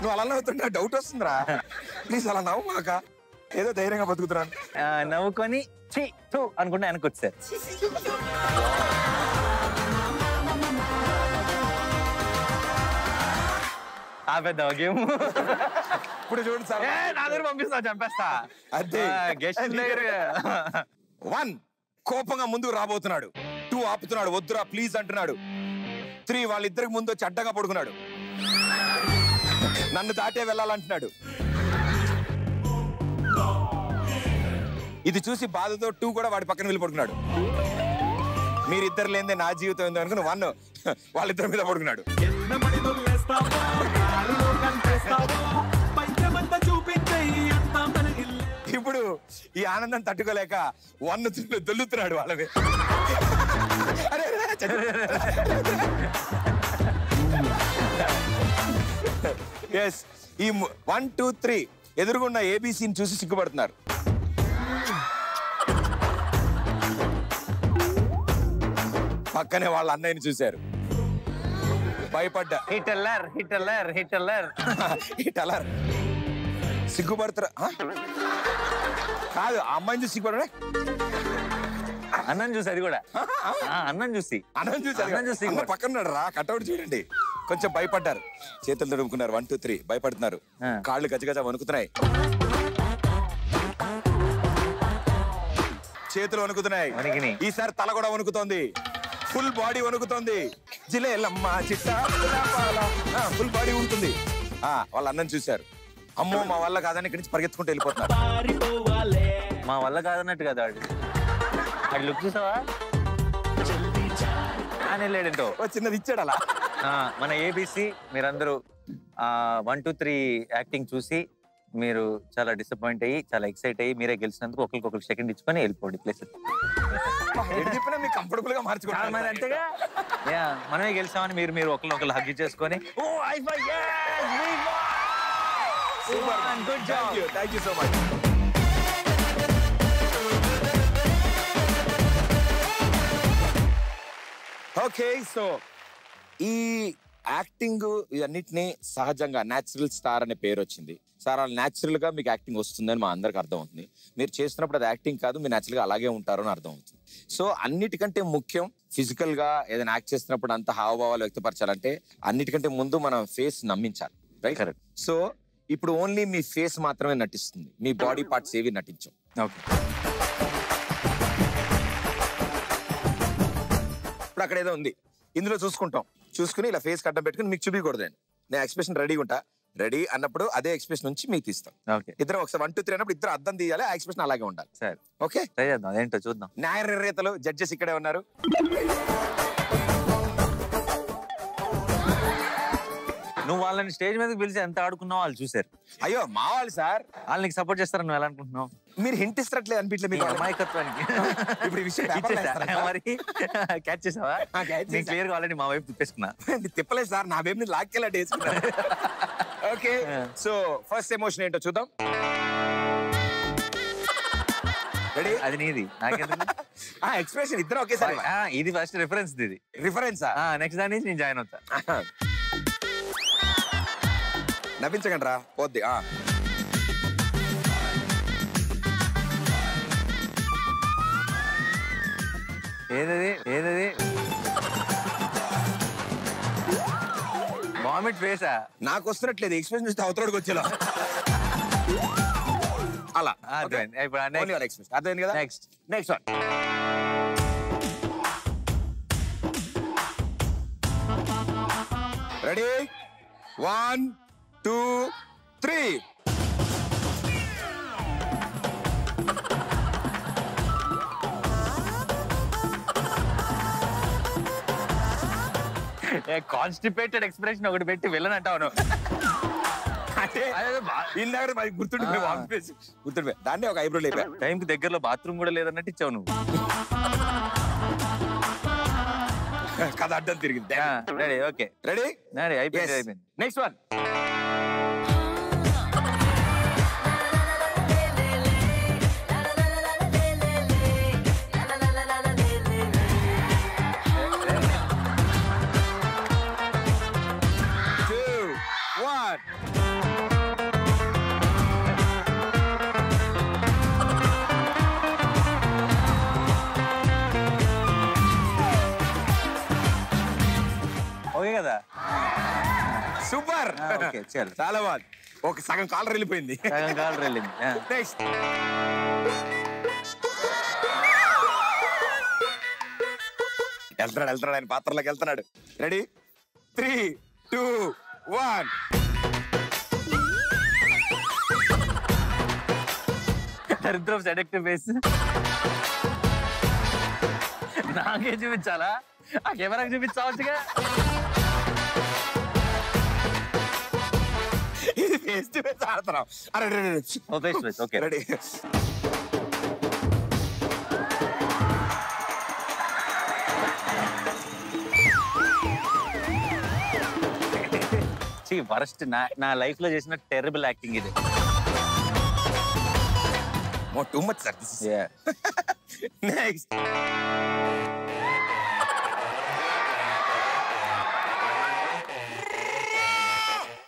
Speaker 1: నువ్వు అలా నవ్వుతుంటే డౌట్ వస్తుందిరా. ప్లీజ్ అలా నవ్వు మాక, ఏదో ధైర్యంగా బతుకుతున్నాను.
Speaker 2: నవ్వుకొని అనుకుంటే వెనక్కి వచ్చారు. ఆపేద్దాం గేమ్.
Speaker 1: ఇప్పుడు చూడు సార్,
Speaker 2: నా దగ్గర పంపిస్తా, చంపేస్తా.
Speaker 1: అదే
Speaker 2: గెస్ట్ దగ్గర
Speaker 1: 1 కోపంగా ముందుకు రాబోతున్నాడు. 2 ఆపుతున్నాడు, వద్దురా ప్లీజ్ అంటున్నాడు. 3 వాళ్ళిద్దరికి ముందు వచ్చి అడ్డగా పడుకున్నాడు, నన్ను దాటే వెళ్ళాలంటున్నాడు. ఇది చూసి బాధతో 2 కూడా వాడి పక్కన వెళ్ళి పడుకున్నాడు. మీరిద్దరు లేదే నా జీవితం ఏందో అనుకుని 1 వాళ్ళిద్దరి మీద పడుకున్నాడు. ఇప్పుడు ఈ ఆనందం తట్టుకోలేక 1 దొల్లుతున్నాడు వాళ్ళని. ఎస్, ఈ 1, 2, 3 ఎదురుగున్న ఏబీసీని చూసి సిగ్గుపడుతున్నారు. పక్కనే వాళ్ళ అన్నయ్యని చూశారు, భయపడ్డా.
Speaker 2: హిట్లర్ హిట్లర్ హిట్లర్
Speaker 1: హిట్లర్ సిగ్గుపడతారా? కాదు, ఆ అమ్మాయిని చూసి సిగ్గుపడ.
Speaker 2: అన్నం చూసి, అది కూడా అన్నం చూసి
Speaker 1: పక్కన రా, కట్అవుట్ చూడండి. కొంచెం భయపడ్డారు, చేతులు తడుముకున్నారు. 1, 2, 3 భయపడుతున్నారు, కాళ్ళు గజగజ వణుకుతున్నాయి, చేతులు వణుకుతున్నాయి. ఈసారి తల కూడా వణుకుతోంది, ఫుల్ బాడీ వణుకుతోంది. జిలేలమ్మ చిట్టా ఫుల్ బాడీ ఉంటుంది. వాళ్ళ అన్నం చూశారు. అమ్మో మా వల్ల కాదని ఇక్కడి నుంచి పరిగెత్తుకుంటూ వెళ్ళిపోతున్నారు.
Speaker 2: మా వల్ల కాదన్నట్టు కదా వాడు. అది లుక్ చూసావా అని వెళ్ళాడంటో
Speaker 1: చిన్నది ఇచ్చాడు అలా.
Speaker 2: మన ఏబీసీ మీరందరూ 1, 2, 3 యాక్టింగ్ చూసి మీరు చాలా డిసప్పాయింట్ అయ్యి, చాలా ఎక్సైట్ అయ్యి, మీరే గెలిచినందుకు ఒకరికొకరు సెకండ్ ఇచ్చుకొని వెళ్ళిపోండి ప్లేస్.
Speaker 1: కంఫర్టబుల్ గా మార్చుకోవాలి
Speaker 2: అంతేగా. మనమే గెలిచామని మీరు ఒకరినొకరు హగ్ చేసుకొని good job.
Speaker 1: Thank you so much. Okay, so ఈ యాక్టింగ్ ఇవన్నిటినీ సహజంగా న్యాచురల్ స్టార్ అనే పేరు వచ్చింది. సార్ అలా న్యాచురల్ గా మీకు యాక్టింగ్ వస్తుందని మా అందరికి అర్థం అవుతుంది. మీరు చేస్తున్నప్పుడు అది యాక్టింగ్ కాదు, మీరు న్యాచురల్ గా అలాగే ఉంటారు అని అర్థం అవుతుంది. సో అన్నిటికంటే ముఖ్యం ఫిజికల్ గా ఏదైనా యాక్ట్ చేస్తున్నప్పుడు అంత హావభావాలు వ్యక్తపరచాలంటే అన్నిటికంటే ముందు మనం ఫేస్ నమ్మించాలి, రైట్?
Speaker 2: కరెక్ట్.
Speaker 1: సో ఇప్పుడు ఓన్లీ మీ ఫేస్ మాత్రమే నటిస్తుంది, మీ బాడీ పార్ట్స్ ఏవి నటించం.
Speaker 2: ఓకే,
Speaker 1: ఇప్పుడు అక్కడ ఏదో ఉంది, ఇందులో చూసుకుని ఇలా ఫేస్ కట్టం పెట్టుకుని మీకు చూపించకూడదండి. నేను ఎక్స్ప్రెషన్ రెడీగా ఉంటా, రెడీ అన్నప్పుడు అదే ఎక్స్ప్రెషన్ నుంచి మీకు తీస్తాం. ఇద్దరు ఒకసారి 1, 2, 3 అన్నప్పుడు ఇద్దరు అర్థం తీయాలి, ఆ ఎక్స్ప్రెషన్ అలాగే ఉండాలి.
Speaker 2: సరే,
Speaker 1: ఓకే,
Speaker 2: ట్రై చేద్దాం. అదేంటో చూద్దాం.
Speaker 1: న్యాయ నిర్ణేతలు జడ్జెస్ ఇక్కడే ఉన్నారు.
Speaker 2: నువ్వు వాళ్ళని స్టేజ్ మీదకి పిలిచి ఎంత ఆడుకున్నావు వాళ్ళు చూసారు.
Speaker 1: అయ్యో మా వాళ్ళు సార్,
Speaker 2: వాళ్ళకి సపోర్ట్ చేస్తారని నువ్వు ఎలా అనుకుంటున్నావు?
Speaker 1: మీరు హింట్ ఇస్తట్లేదు అనిపించలేదు మీకు
Speaker 2: అమాయకత్వానికి.
Speaker 1: ఇప్పుడు ఈ విషయం
Speaker 2: మరి క్యాచ్ చేసావా? క్లియర్ గా ఆల్రెడీ మా వైపు తిప్పేసుకున్నా.
Speaker 1: తిప్పలేదు సార్, నా వైపు లాక్కెళ్ళట్టు వేసుకున్నా. ఓకే, సో ఫస్ట్ ఎమోషన్ ఏంటో చూద్దాం. రెడీ?
Speaker 2: అది నీది, నాకెందుకు?
Speaker 1: ఎక్స్ప్రెషన్ ఇద్దరు ఒకేసారి.
Speaker 2: ఇది ఫస్ట్ రిఫరెన్స్, ఇది
Speaker 1: రిఫరెన్సా?
Speaker 2: నెక్స్ట్ దాని నుంచి నేను జాయిన్ అవుతా.
Speaker 1: నవ్వించకండి రా, పోద్ది.
Speaker 2: ఏదది వామిట్ ఫేసా?
Speaker 1: నాకు వస్తున్నట్లేదు ఎక్స్ప్రెషన్ చూస్తే అవతలకి వచ్చేలా. అలా
Speaker 2: అర్థమైంది. ఇప్పుడు
Speaker 1: ఎక్స్ప్రెషన్ అర్థమైంది కదా. Next one. Ready? 1, 2, 3.
Speaker 2: Constipated expression ఒకటి పెట్టి వెళ్ళని అంటావు.
Speaker 1: గుర్తుండిపోయి దాన్ని ఒక ఐబ్రో లేపా.
Speaker 2: టైం కి దగ్గరలో బాత్రూమ్ కూడా లేదన్నట్టు ఇచ్చావు నువ్వు.
Speaker 1: కథ అడ్డం తిరిగింది.
Speaker 2: రెడీ ఓకే
Speaker 1: రెడీ
Speaker 2: రెడీ అయిపోయింది.
Speaker 1: Next one.
Speaker 2: ఓకే కదా
Speaker 1: సూపర్.
Speaker 2: ఓకే చాలు
Speaker 1: చాలా బాగుంది. ఒక సగం కాలర్ వెళ్ళిపోయింది.
Speaker 2: సగం కాల్ వెళ్ళింది.
Speaker 1: నెక్స్ట్ వెళ్తున్నాడు ఆయన పాత్రలోకి వెళ్తున్నాడు. రెడీ 3, 2, 1.
Speaker 2: దరిద్రం సెడక్టివ్ ఫేస్ నాకే చూపించాలా? ఆ కెమెరాకి చూపించవచ్చుగా.
Speaker 1: ఇది ఫేస్ టు ఫేస్ ఆడుతున్నాం. అరే
Speaker 2: face to face okay
Speaker 1: ready.
Speaker 2: Worst నా లైఫ్ లో చేసిన టెర్రబుల్ యాక్టింగ్ ఇది.
Speaker 1: Too much sir. నెక్స్ట్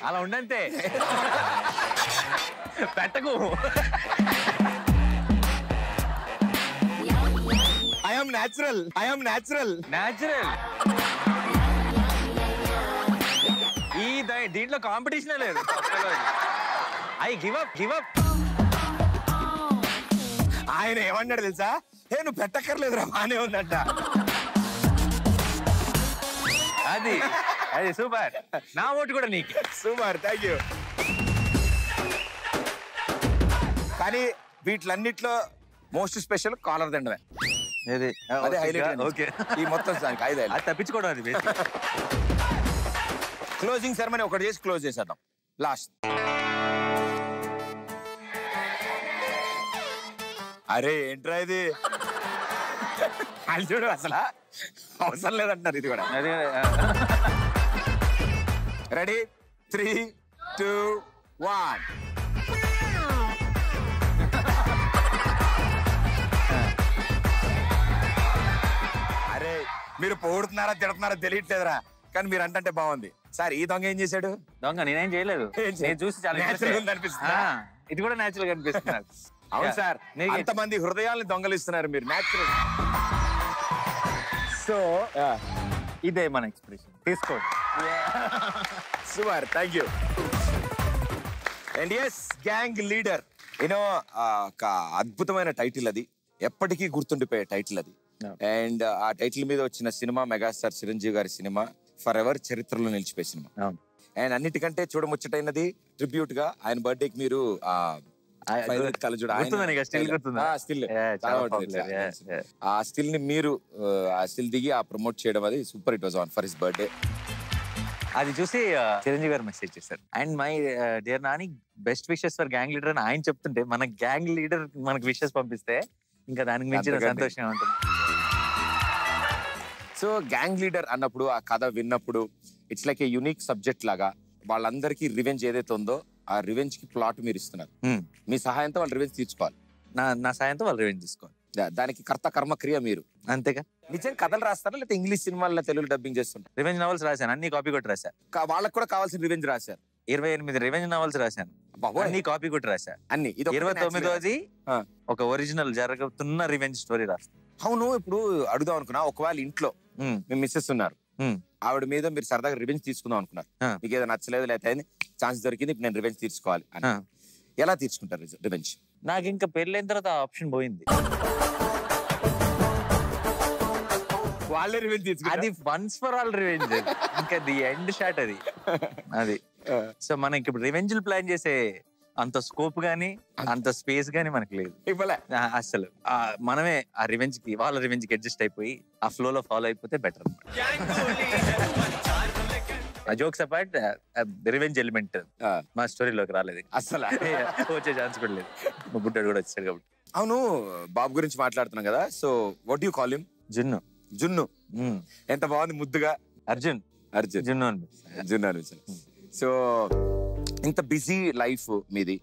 Speaker 2: అలా ఉండంతే పెట్టకు.
Speaker 1: I'm natural.
Speaker 2: ఈ దీంట్లో కాంపిటీషన్ లేదు. I give up.
Speaker 1: ఆయన ఏమన్నాడు తెలుసా? నువ్వు పెట్టక్కర్లేదురా, బానే ఉందంట.
Speaker 2: అది సూపర్. నా ఓటు కూడా నీకు.
Speaker 1: Super, thank you. కానీ వీటిలన్నిట్లో మోస్ట్ స్పెషల్ కాలర్ దండమే. అదే హైలైట్.
Speaker 2: ఓకే
Speaker 1: ఈ మొత్తం దానికి 5
Speaker 2: అది తప్పించుకోవడం. అది
Speaker 1: క్లోజింగ్ సెరమనీ ఒకటి చేసి క్లోజ్ చేసేద్దాం. లాస్ట్. అరే ఏంట్రా ఇది? అది చూడు, అసలు అవసరం లేదంటున్నారు. ఇది కూడా రెడీ 3, 2, 1. అరే మీరు పొగుడుతున్నారా తిడుతున్నారా తెలియట్లేదురా, కానీ మీరు అంటే బాగుంది. సార్ ఈ దొంగ ఏం చేశాడు?
Speaker 2: దొంగ నేనేం చేయలేదు. నేను చూసి చాలా
Speaker 1: అనిపిస్తుంది.
Speaker 2: ఇది కూడా నేచురల్ గా అనిపిస్తుంది.
Speaker 1: అవును సార్, అంతమంది హృదయాల్ని దొంగలిస్తున్నారు మీరు. నేచురల్.
Speaker 2: సో ఇదే మన ఎక్స్ప్రెషన్. తీసుకోండి.
Speaker 1: Super, thank you. And yes, gang leader. ఒక అద్భుతమైన టైటిల్ అది, ఎప్పటికీ గుర్తుండిపోయే టైటిల్ అది. అండ్ ఆ టైటిల్ మీద వచ్చిన సినిమా మెగాస్టార్ చిరంజీవి గారి సినిమా, ఫర్ ఎవర్ చరిత్రలో నిలిచిపోయే సినిమా. అండ్ అన్నిటికంటే చూడముచ్చటైనది ట్రిబ్యూట్ గా ఆయన బర్త్డేకి మీరు ఆ స్టిల్ ని మీరు ఆ స్టిల్ దిగి ఆ ప్రమోట్ చేయడం, అది super. It was on for his birthday.
Speaker 2: అది చూసి చిరంజీవి గారు మెసేజ్ చేశారు. And my dear Nani, best wishes for gang leader అని ఆయన చెప్తుంటే, మన గ్యాంగ్ లీడర్ మనకు విషెస్ పంపిస్తే ఇంకా దానికి మించిన సంతోషంగా ఉంటుంది.
Speaker 1: సో గ్యాంగ్ లీడర్ అన్నప్పుడు, ఆ కథ విన్నప్పుడు, it's like a unique subject లాగా. వాళ్ళందరికీ రివెంజ్ ఏదైతే ఉందో, ఆ రివెంజ్ కి ప్లాట్ మీరు ఇస్తున్నారు. మీ సహాయంతో వాళ్ళు రివెంజ్ తీర్చుకోవాలి.
Speaker 2: నా సహాయంతో వాళ్ళు రివెంజ్ తీసుకోవాలి.
Speaker 1: దానికి కర్త కర్మక్రియ మీరు.
Speaker 2: అంతేగా.
Speaker 1: నిజం కథలు రాస్తారా, లేకపోతే ఇంగ్లీష్ సినిమాల్లో తెలుగు డబ్బింగ్ చేస్తుంటారు?
Speaker 2: రివెంజ్ నావెల్స్ రాశాను, అన్ని కాపీ కొట్టి రాశా.
Speaker 1: వాళ్ళకి కూడా కావాల్సిన రివెంజ్ రాశారు.
Speaker 2: 28 రివెంజ్ నావెల్స్ రాశాను, అన్ని కాపీ కొట్టి రాశా.
Speaker 1: అన్ని
Speaker 2: 29ది ఒక ఒరిజినల్ జరుగుతున్న రివెంజ్ స్టోరీ రాస్తాను.
Speaker 1: అవును, ఇప్పుడు అడుగుదాం అనుకున్నా, ఒకవేళ ఇంట్లో మీ మిస్సెస్ ఉన్నారు, ఆవిడ మీద మీరు సరదాగా రివెంజ్ తీసుకుందాం అనుకున్నారు, మీకు ఏదో నచ్చలేదు, లేకపోతే ఛాన్స్ దొరికింది, ఇప్పుడు నేను రివెంజ్ తీర్చుకోవాలి అని, ఎలా తీర్చుకుంటారు రివెంజ్?
Speaker 2: నాకు ఇంకా పెళ్ళైన తర్వాత ఆ ఆప్షన్ పోయింది.
Speaker 1: వాళ్ళే రివెంజ్ తీసుకుంటారు.
Speaker 2: అది వన్స్ ఫర్ ఆల్ రివెంజ్. ఇంకా ది ఎండ్ షాట్ అది. సో మనకి ఇప్పుడు రివెంజ్ ప్లాన్ చేసే అంత స్కోప్ గానీ అంత స్పేస్ గానీ మనకి లేదు అసలు. మనమే ఆ రివెంజ్ కి, వాళ్ళ రివెంజ్ కి అడ్జస్ట్ అయిపోయి ఆ ఫ్లో లో ఫాలో అయిపోతే better. Jokes apart, revenge element మా స్టోరీలోకి రాలేదు అసలు. వచ్చే ఛాన్స్ కూడా లేదు. మా బుడ్డాడు కూడా వచ్చాడు కాబట్టి.
Speaker 1: అవును, బాబు గురించి మాట్లాడుతున్నాం కదా, so what you call him?
Speaker 2: జున్ను.
Speaker 1: ఎంత బాగుంది ముద్దుగా.
Speaker 2: అర్జున్
Speaker 1: సో ఇంత బిజీ లైఫ్ మీది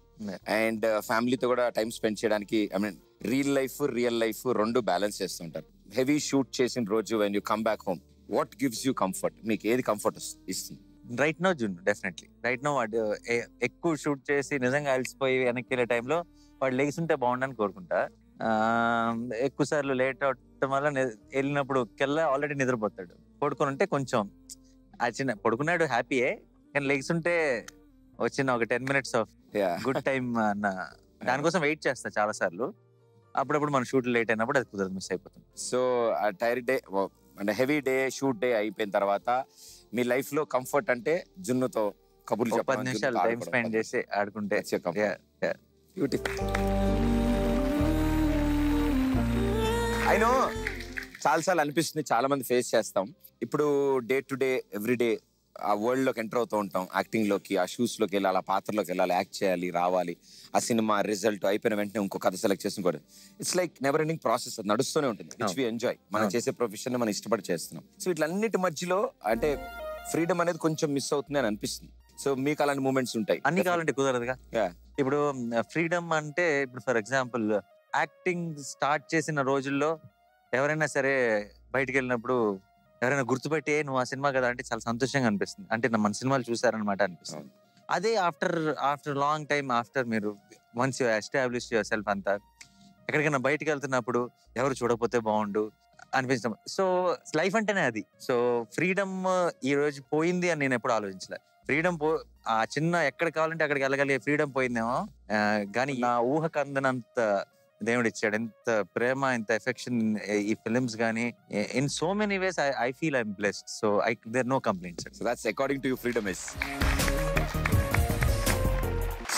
Speaker 1: అండ్ ఫ్యామిలీతో కూడా టైం స్పెండ్ చేయడానికి ఐ మీన్ రియల్ లైఫ్ రెండు బ్యాలెన్స్ చేస్తుంటారు. హెవీ షూట్ చేసిన రోజు when you come back home what gives you comfort? మీకు ఏది కంఫర్ట్ ఇస్తుంది?
Speaker 2: రైట్ నో జున్ను, డెఫినెట్లీ రైట్ నో. వాడు ఎక్కువ షూట్ చేసి నిజంగా అలసిపోయి వెనక్కి వెళ్ళే టైంలో వాడు లేచుంటే బాగుండని కోరుకుంటా. ఎక్కువ సార్లు లేట్ అవటం వల్ల వెళ్ళినప్పుడు ఆల్రెడీ నిద్రపోతాడు. పడుకొని ఉంటే కొంచెం ఆ చిన్న పడుకున్నాడు హ్యాపీయే, కానీ లేచుంటే వచ్చిన ఒక 10 minutes ఆఫ్ గుడ్ టైం అన్న దానికోసం వెయిట్ చేస్తా చాలా సార్లు. అప్పుడప్పుడు మన షూట్ లేట్ అయినప్పుడు అది కుదరదు, మిస్ అయిపోతుంది.
Speaker 1: సో ఆ టైర్డ్ డే అంటే హెవీ డే షూట్ డే అయిపోయిన తర్వాత మీ లైఫ్ లో కంఫర్ట్ అంటే జున్నుతో కబుర్లు
Speaker 2: 10 నిమిషాలు టైం స్పెండ్ చేసి ఆడుకుంటే.
Speaker 1: ఐ నో చాలాసార్లు అనిపిస్తుంది, చాలా మంది ఫేస్ చేస్తాం. ఇప్పుడు day to day every day ఆ వరల్డ్ లోకి ఎంటర్ అవుతూ ఉంటాం, యాక్టింగ్ లోకి, ఆ షూస్ లోకి వెళ్ళాలి, ఆ పాత్రలోకి వెళ్ళాలి, యాక్ట్ చేయాలి, రావాలి. ఆ సినిమా రిజల్ట్ అయిపోయిన వెంటనే ఇంకో కథ సెలెక్ట్ చేసుకుని it's like never ending process, అది నడుస్తూనే ఉంటుంది. Which we enjoy. మనం చేసే ప్రొఫెషన్ మనం ఇష్టపడి చేస్తున్నాం. సో ఇట్లన్నిటి మధ్యలో అంటే ఫ్రీడమ్ అనేది కొంచెం మిస్ అవుతుంది అని అనిపిస్తుంది. సో మీకు అలాంటి మూమెంట్స్ ఉంటాయి?
Speaker 2: అన్ని కావాలంటే కుదరదుగా. ఇప్పుడు ఫ్రీడమ్ అంటే ఇప్పుడు ఫర్ ఎగ్జాంపుల్ యాక్టింగ్ స్టార్ట్ చేసిన రోజుల్లో ఎవరైనా సరే బయటకు వెళ్ళినప్పుడు ఎవరైనా గుర్తుపెట్టి నువ్వు ఆ సినిమా కదా అంటే చాలా సంతోషంగా అనిపిస్తుంది. అంటే మన సినిమాలు చూసారనమాట అనిపిస్తుంది. అదే ఆఫ్టర్ లాంగ్ టైమ్ ఆఫ్టర్ మీరు once you establish your self అంతా ఎక్కడికైనా బయటకు వెళ్తున్నప్పుడు ఎవరు చూడకపోతే బాగుండు అనిపించడం. సో లైఫ్ అంటేనే అది. సో ఫ్రీడమ్ ఈ రోజు పోయింది అని నేను ఎప్పుడు ఆలోచించలే. ఫ్రీడమ్ ఆ చిన్న ఎక్కడ కావాలంటే అక్కడికి వెళ్ళగలిగే ఫ్రీడమ్ పోయిందేమో, కానీ నా ఊహకు అందనంత దేవుడు ఇచ్చాడు. ఎంత ప్రేమ, ఎంత ఎఫెక్షన్ ఈ ఫిలిమ్స్ గానీ in so many ways I feel I'm blessed. So there no complaints.
Speaker 1: So that's according to you freedom is.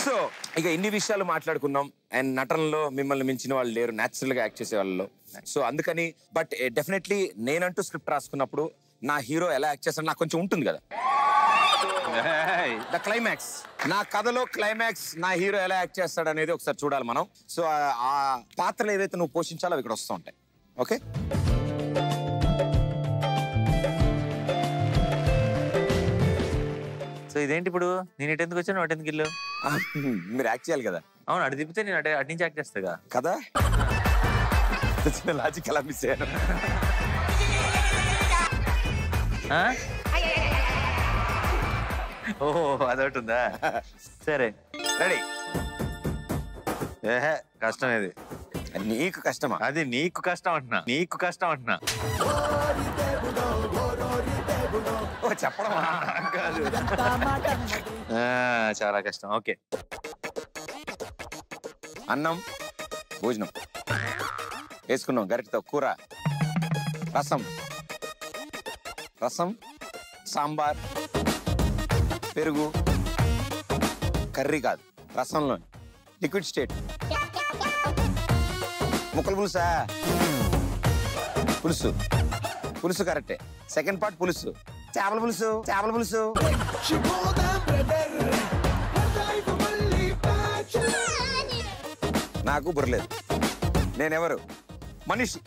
Speaker 1: So ఇక ఇన్ని విషయాలు మాట్లాడుకున్నాం అండ్ నటనలో మిమ్మల్ని మించిన వాళ్ళు లేరు న్యాచురల్ గా యాక్ట్ చేసే వాళ్ళలో. సో అందుకని బట్ డెఫినెట్లీ నేనంటూ స్క్రిప్ట్ రాసుకున్నప్పుడు నా హీరో ఎలా యాక్ట్ చేస్తాడు నాకు కొంచెం ఉంటుంది కదా. ద క్లైమాక్స్, నా కథలో క్లైమాక్స్ నా హీరో ఎలా యాక్ట్ చేస్తాడు అనేది ఒకసారి చూడాలి మనం. సో ఆ పాత్రలు ఏదైతే నువ్వు పోషించాలో అవి ఇక్కడ వస్తూ ఉంటాయి. ఓకే,
Speaker 2: సో ఇదేంటి ఇప్పుడు నేను ఇటు ఎందుకు వచ్చాను, అటు ఎందుకు ఇల్లు?
Speaker 1: మీరు యాక్ట్ చేయాలి కదా.
Speaker 2: అవును, అటు తిప్పితే నేను అటు నుంచి యాక్ట్ చేస్తా కదా.
Speaker 1: చిన్న లాజిక్ ఎలా మిస్ అయ్యాను.
Speaker 2: ఓహో అదొకటి ఉందా? సరే
Speaker 1: రెడీ.
Speaker 2: ఏహే కష్టం ఇది.
Speaker 1: నీకు కష్టమా?
Speaker 2: అది నీకు కష్టం అంటున్నా, నీకు కష్టం అంటున్నా.
Speaker 1: చెప్పడమా?
Speaker 2: కాదు, చాలా కష్టం. ఓకే,
Speaker 1: అన్నం భోజనం వేసుకున్నాం, గరిటతో కూర, రసం, సాంబార్, పెరుగు, కర్రీ కాదు రసంలో లిక్విడ్ స్టేట్, ముక్కల పులుసు కరెక్టే. సెకండ్ పార్ట్ పులుసు, చేపల పులుసు. నాకు బుర్రలేదు, నేనెవరు? మనిషి.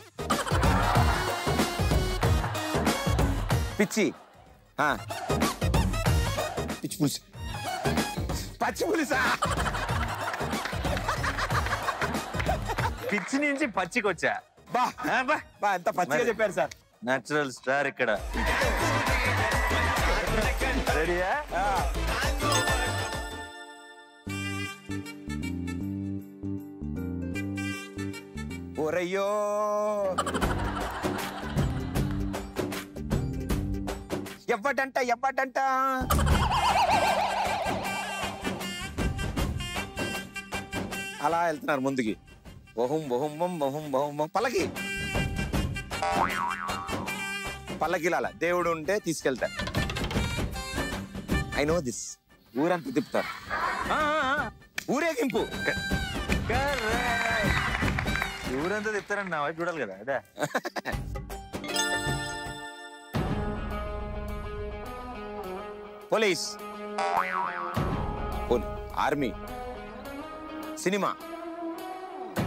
Speaker 1: పిచ్చి పులుసు, పచ్చి పులుసా?
Speaker 2: పిచ్చి నుంచి పచ్చికి వచ్చా.
Speaker 1: బా ఎంత పచ్చిగా చెప్పారు సార్.
Speaker 2: న్యాచురల్ స్టార్ ఇక్కడ. రెడీయా?
Speaker 1: ఓరయ్యో ఎవ్వడంట అలా వెళ్తున్నారు ముందుకి. పల్లకిలాల దేవుడు ఉంటే తీసుకెళ్తా. I know this. ఊరంతా తిప్పుతారు, ఊరేగింపు.
Speaker 2: ఊరంతా తిప్పుతారని నా వైపు చూడాలి కదా. అదే
Speaker 1: పోలీస్, ఆర్మీ, సినిమా,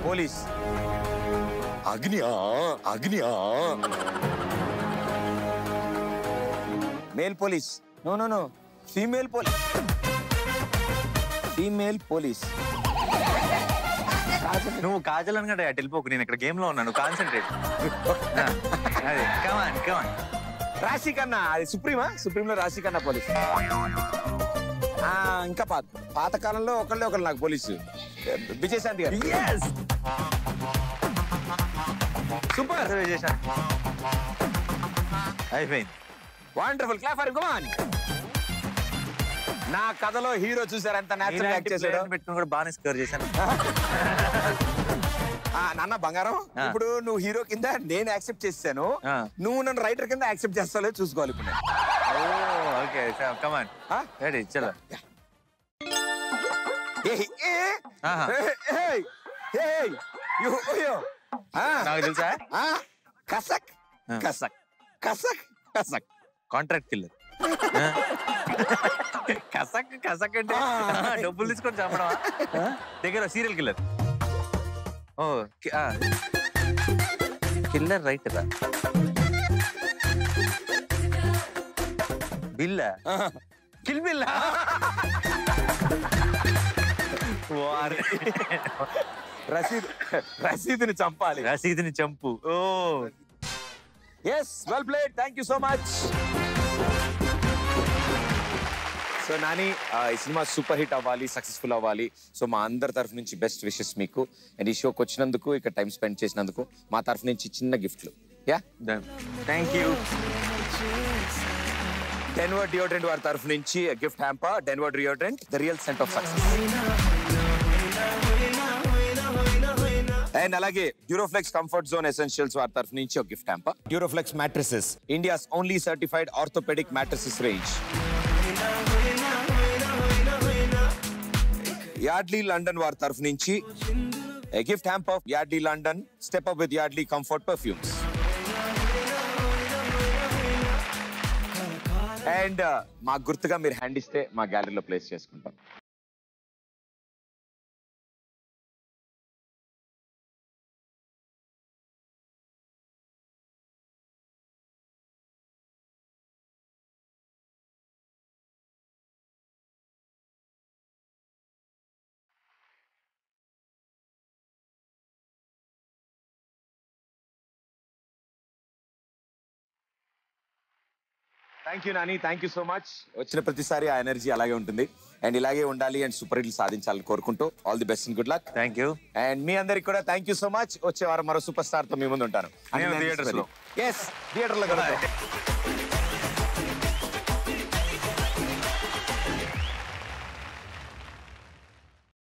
Speaker 1: పోలీస్, అగ్ని, male police. No no no, female police. Female police.
Speaker 2: నువ్వు కాజల్ అనగా అటు వెళ్ళిపోకు, నేను ఇక్కడ గేమ్ లో ఉన్నాను, కాన్సన్ట్రేట్. అదే కమాన్ కమాన్.
Speaker 1: రాశి ఖన్నా, అది సుప్రీమా? సుప్రీంలో రాశి ఖన్నా పోలీస్. ఇంకా పాత కాలంలో ఒకళ్ళు నాకు పోలీసు విజయశాంతి గారు. సూపర్
Speaker 2: చేశాను, అయిపోయింది.
Speaker 1: Wonderful, clap for gone. నా కథలో హీరో చూసారు ఎంత నేచురల్ యాక్ట్ చేశాడు.
Speaker 2: పెట్టుకుని కూడా బాగానే స్కోర్ చేశాను.
Speaker 1: నాన్న బంగారం, ఇప్పుడు నువ్వు హీరో కింద నేను యాక్సెప్ట్ చేశాను, నువ్వు నన్ను రైటర్ కింద యాక్సెప్ట్ చేస్తావో చూసుకోవాలి ఇప్పుడు.
Speaker 2: ఓకే కమాన్, రెడీ చలో. నాకు తెలుసా,
Speaker 1: కసక్ కసక్ కసక్ కసక్
Speaker 2: కాంట్రాక్ట్ కిల్లర్. కసక్ కసక్ అంటే డబ్బులు తీసుకొని చంపడం దగ్గర. Serial killer. Oh killer right రా. బిల్లా, కిల్ బిల్లా.
Speaker 1: రసీదుని చంపాలి,
Speaker 2: రసీదుని చంపు. Oh
Speaker 1: yes, well played, thank you so much. So Nani, ఈ సినిమా సూపర్ హిట్ అవ్వాలి, సక్సెస్ఫుల్ అవ్వాలి. సో మా అందరి తరఫు నుంచి బెస్ట్ విషెస్ మీకు. అండ్ ఈ షోకి వచ్చినందుకు, ఇక్కడ టైం స్పెండ్ చేసినందుకు మా తరఫు నుంచి చిన్న గిఫ్ట్లు. Yeah,
Speaker 2: thank you.
Speaker 1: Denver deodorant వారి తరఫు నుంచి gift hamper. Denver deodorant, the real scent of success. And అలాగే డ్యూరోఫ్లెక్స్ కంఫర్ట్ జోన్ ఎసెన్షియల్స్ వారి తరఫు నుంచి ఒక gift hamper. Duroflex mattresses, India's only certified orthopaedic mattresses range. Yardley London వారి తరఫు నుంచి gift hamper. Yardley London, step up with Yardley comfort perfumes. And మాకు గుర్తుగా మీరు హ్యాండ్ ఇస్తే మా గ్యాలరీలో ప్లేస్ చేసుకుంటాం. Thank you Nani, thank you so much. వచ్చిన ప్రతిసారి ఆ ఎనర్జీ అలాగే ఉంటుంది అండ్ ఇలాగే ఉండాలి అండ్ సూపర్ హిట్లు సాధించాలని కోరుకుంటూ all the best and good luck.
Speaker 2: Thank you.
Speaker 1: And మీ అందరికి కూడా థ్యాంక్ యూ సో మచ్. వచ్చే వారం మరో సూపర్ స్టార్ తో మీ ముందు ఉంటాను.
Speaker 2: థియేటర్స్ లో.
Speaker 1: థియేటర్ లో.